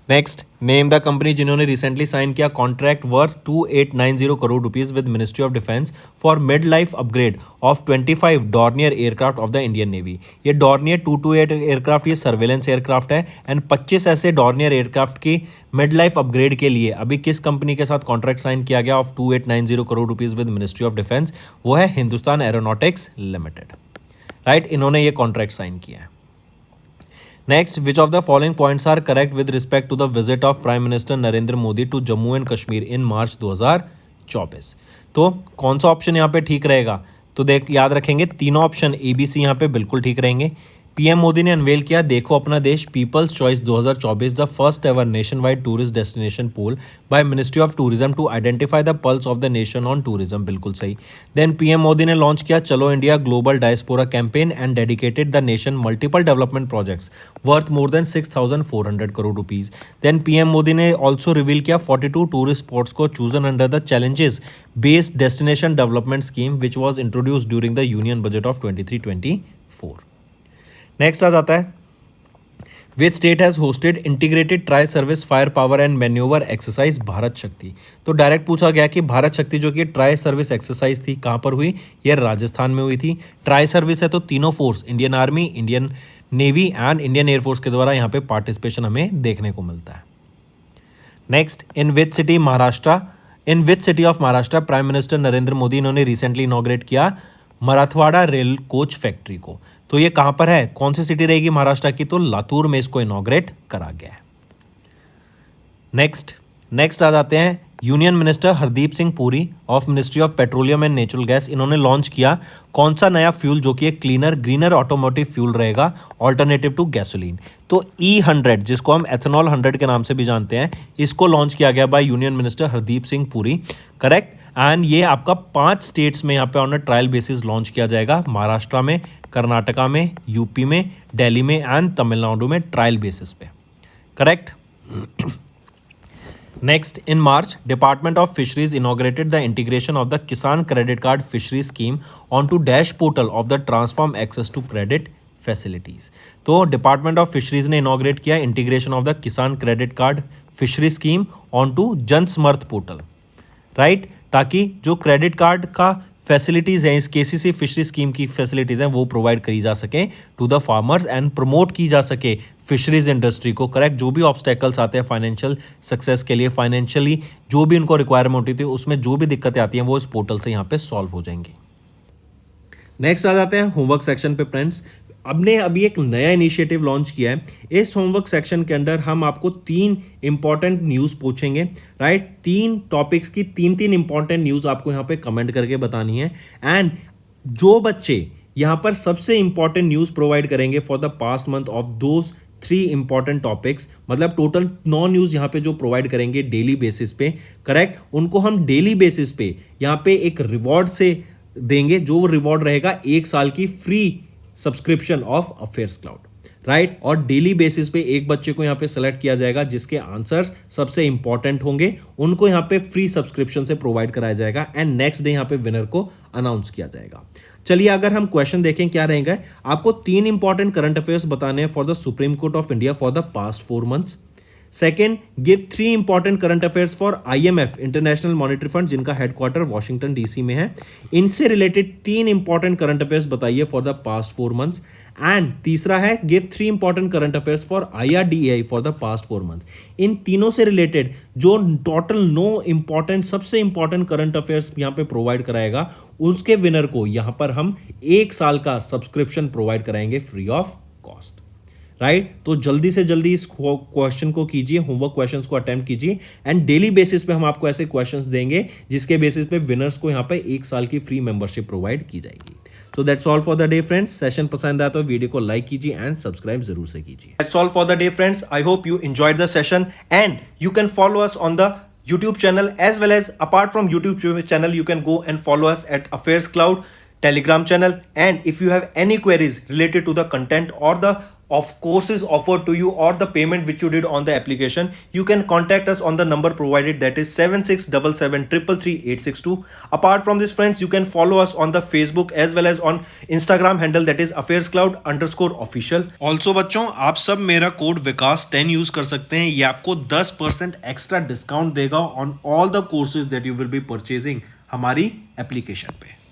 [SPEAKER 1] नेक्स्ट, नेम द कंपनी जिन्होंने रिसेंटली साइन किया contract worth 2890 crore rupees with ministry of defence for mid life upgrade of 25 Dornier aircraft of the Indian navy. ये डॉर्नियर 228 एयरक्राफ्ट ये सर्वेलेंस एयरक्राफ्ट है एंड 25 ऐसे डॉर्नियर एयरक्राफ्ट की mid life upgrade के लिए अभी किस कंपनी के साथ कॉन्ट्रैक्ट साइन किया गया of 2890 crore rupees with ministry of defence? वो है हिंदुस्तान एरोनॉटिक्स लिमिटेड, राइट। इन्होंने ये कॉन्ट्रैक्ट साइन किया है। Next, which of the following points are correct with respect to the visit of prime minister Narendra Modi to Jammu and Kashmir in March 2024? तो कौन सा option यहाँ पे ठीक रहेगा? तो देख, याद रखेंगे तीनों ऑप्शन ABC यहाँ पे बिल्कुल ठीक रहेंगे। PM मोदी ने अनवेल किया देखो अपना देश people's choice 2024, the first ever nationwide tourist destination poll by ministry of tourism to identify the pulse of the nation on tourism, बिल्कुल सही। देन PM मोदी ने लॉन्च किया Chalo India global diaspora campaign and dedicated the nation multiple development projects worth more than 6400 crore rupees. Then PM Modi ने also reveal किया 42 tourist spots को chosen under the challenges based destination development scheme which was introduced during the union budget of 23-24। Next आ जाता है which state has hosted integrated tri service firepower and manoeuvre exercise Bharat Shakti. तो direct पूछा गया कि भारत शक्ति जो कि ट्राई सर्विस एक्सरसाइज थी कहाँ पर हुई? ये राजस्थान में हुई थी। ट्राई सर्विस है तो तीनों force, Indian army, Indian navy and Indian air force के द्वारा यहाँ पे पार्टिसिपेशन हमें देखने को मिलता है। Next, in which city of Maharashtra prime minister Narendra Modi इन्होंने रिसेंटली इनॉग्रेट किया मराठवाड़ा रेल कोच फैक्ट्री को। तो ये कहां पर है? कौन सी सिटी रहेगी महाराष्ट्र की? तो लातूर में इसको इनॉग्रेट करा गया है। नेक्स्ट आ जाते हैं union minister Hardeep Singh Puri of ministry of petroleum and natural gas. इन्होंने लॉन्च किया कौन सा नया फ्यूल जो कि एक क्लीनर ग्रीनर ऑटोमोटिव फ्यूल रहेगा ऑल्टरनेटिव टू गैसोलीन? तो E100 जिसको हम एथेनॉल 100 के नाम से भी जानते हैं, इसको लॉन्च किया गया by union minister Hardeep Singh Puri, correct. And ये आपका 5 स्टेट्स में यहाँ पे on a trial basis launch किया जाएगा, महाराष्ट्र में, कर्नाटका में, यूपी में, दिल्ली में एंड तमिलनाडु में ट्रायल बेसिस पे, correct. Next, in March, Department of Fisheries inaugurated the integration of the Kisan Credit Card Fisheries Scheme onto Dash portal of the Transform Access to Credit facilities. तो department of fisheries ने inaugurate किया integration of the Kisan credit card fishery scheme on to Jansamarth portal, right, ताकि जो credit card का facilities हैं, इस KCC fishery scheme की facilities हैं, वो प्रोवाइड करी जा सकें to the farmers and promote की जा सके फिशरीज इंडस्ट्री को। करेक्ट, जो भी ऑब्स्टेकल्स आते हैं फाइनेंशियल सक्सेस के लिए, फाइनेंशियली जो भी उनको रिक्वायरमेंट होती है, उसमें जो भी दिक्कतें आती हैं वो इस पोर्टल से यहाँ पे सॉल्व हो जाएंगी। नेक्स्ट आ जाते हैं होमवर्क सेक्शन पे फ्रेंड्स। हमने अभी एक नया इनिशिएटिव लॉन्च किया है। इस होमवर्क सेक्शन के अंदर हम आपको 3 इंपॉर्टेंट न्यूज़ पूछेंगे, राइट। 3 टॉपिक्स की 3 इंपॉर्टेंट न्यूज़ आपको यहाँ पे कमेंट करके बतानी है। एंड जो बच्चे यहाँ पर सबसे इंपॉर्टेंट न्यूज़ प्रोवाइड करेंगे for the past month of those 3 important topics, मतलब टोटल 9 न्यूज़ यहाँ पे जो प्रोवाइड करेंगे डेली बेसिस पे, करेक्ट, उनको हम डेली बेसिस पे यहाँ पे एक रिवॉर्ड से देंगे, जो रिवॉर्ड रहेगा 1 साल की free subscription of affairs cloud, right. और डेली बेसिस पे एक बच्चे को यहाँ पे सेलेक्ट किया जाएगा जिसके आंसर्स सबसे इंपॉर्टेंट होंगे, उनको यहाँ पे फ्री सब्सक्रिप्शन से प्रोवाइड कराया जाएगा एंड नेक्स्ट डे यहाँ पे विनर को अनाउंस किया जाएगा। चलिए अगर हम क्वेश्चन देखें क्या रहेंगे, आपको 3 इंपॉर्टेंट करंट अफेयर्स बताने हैं for the supreme court of India for the past 4 months. Second, give 3 important current affairs for IMF international monetary fund, जिनका हेडक्वार्टर वॉशिंगटन DC में है। इनसे रिलेटेड 3 इंपॉर्टेंट करंट अफेयर्स बताइए for the past 4 months. And तीसरा है give 3 important current affairs for IRDAI for the past 4 months. इन तीनों से रिलेटेड जो टोटल 9 इंपॉर्टेंट सबसे इंपॉर्टेंट करंट अफेयर्स यहाँ पे प्रोवाइड कराएगा, उसके विनर को यहाँ पर हम 1 साल का सब्सक्रिप्शन प्रोवाइड कराएंगे फ्री ऑफ कॉस्ट, राइट। तो जल्दी से जल्दी इस क्वेश्चन को कीजिए, होमवर्क क्वेश्चंस को अटेम्प्ट कीजिए एंड डेली बेसिस पे हम आपको ऐसे क्वेश्चंस देंगे जिसके बेसिस पे विनर्स को यहाँ पे 1 साल की फ्री मेंबरशिप प्रोवाइड की जाएगी। So that's all for the day friends. Session पसंद आया तो वीडियो को लाइक कीजिए एंड सब्सक्राइब जरूर से कीजिए। That's all for the day friends. I hope you enjoyed the session and you can follow us on the YouTube channel as well as apart from YouTube channel you can go and follow us at Affairs Cloud Telegram channel, and if you have any queries related to the content or the of courses offered to you or the payment which you did on the application, you can contact us on the number provided, that is 7677333862. Apart from this friends, you can follow us on the Facebook as well as on Instagram handle, that is affairscloud_official. Also बच्चों, आप सब मेरा code विकास 10 use कर सकते हैं, ये आपको 10% extra discount देगा on all the courses that you will be purchasing हमारी एप्लीकेशन पे।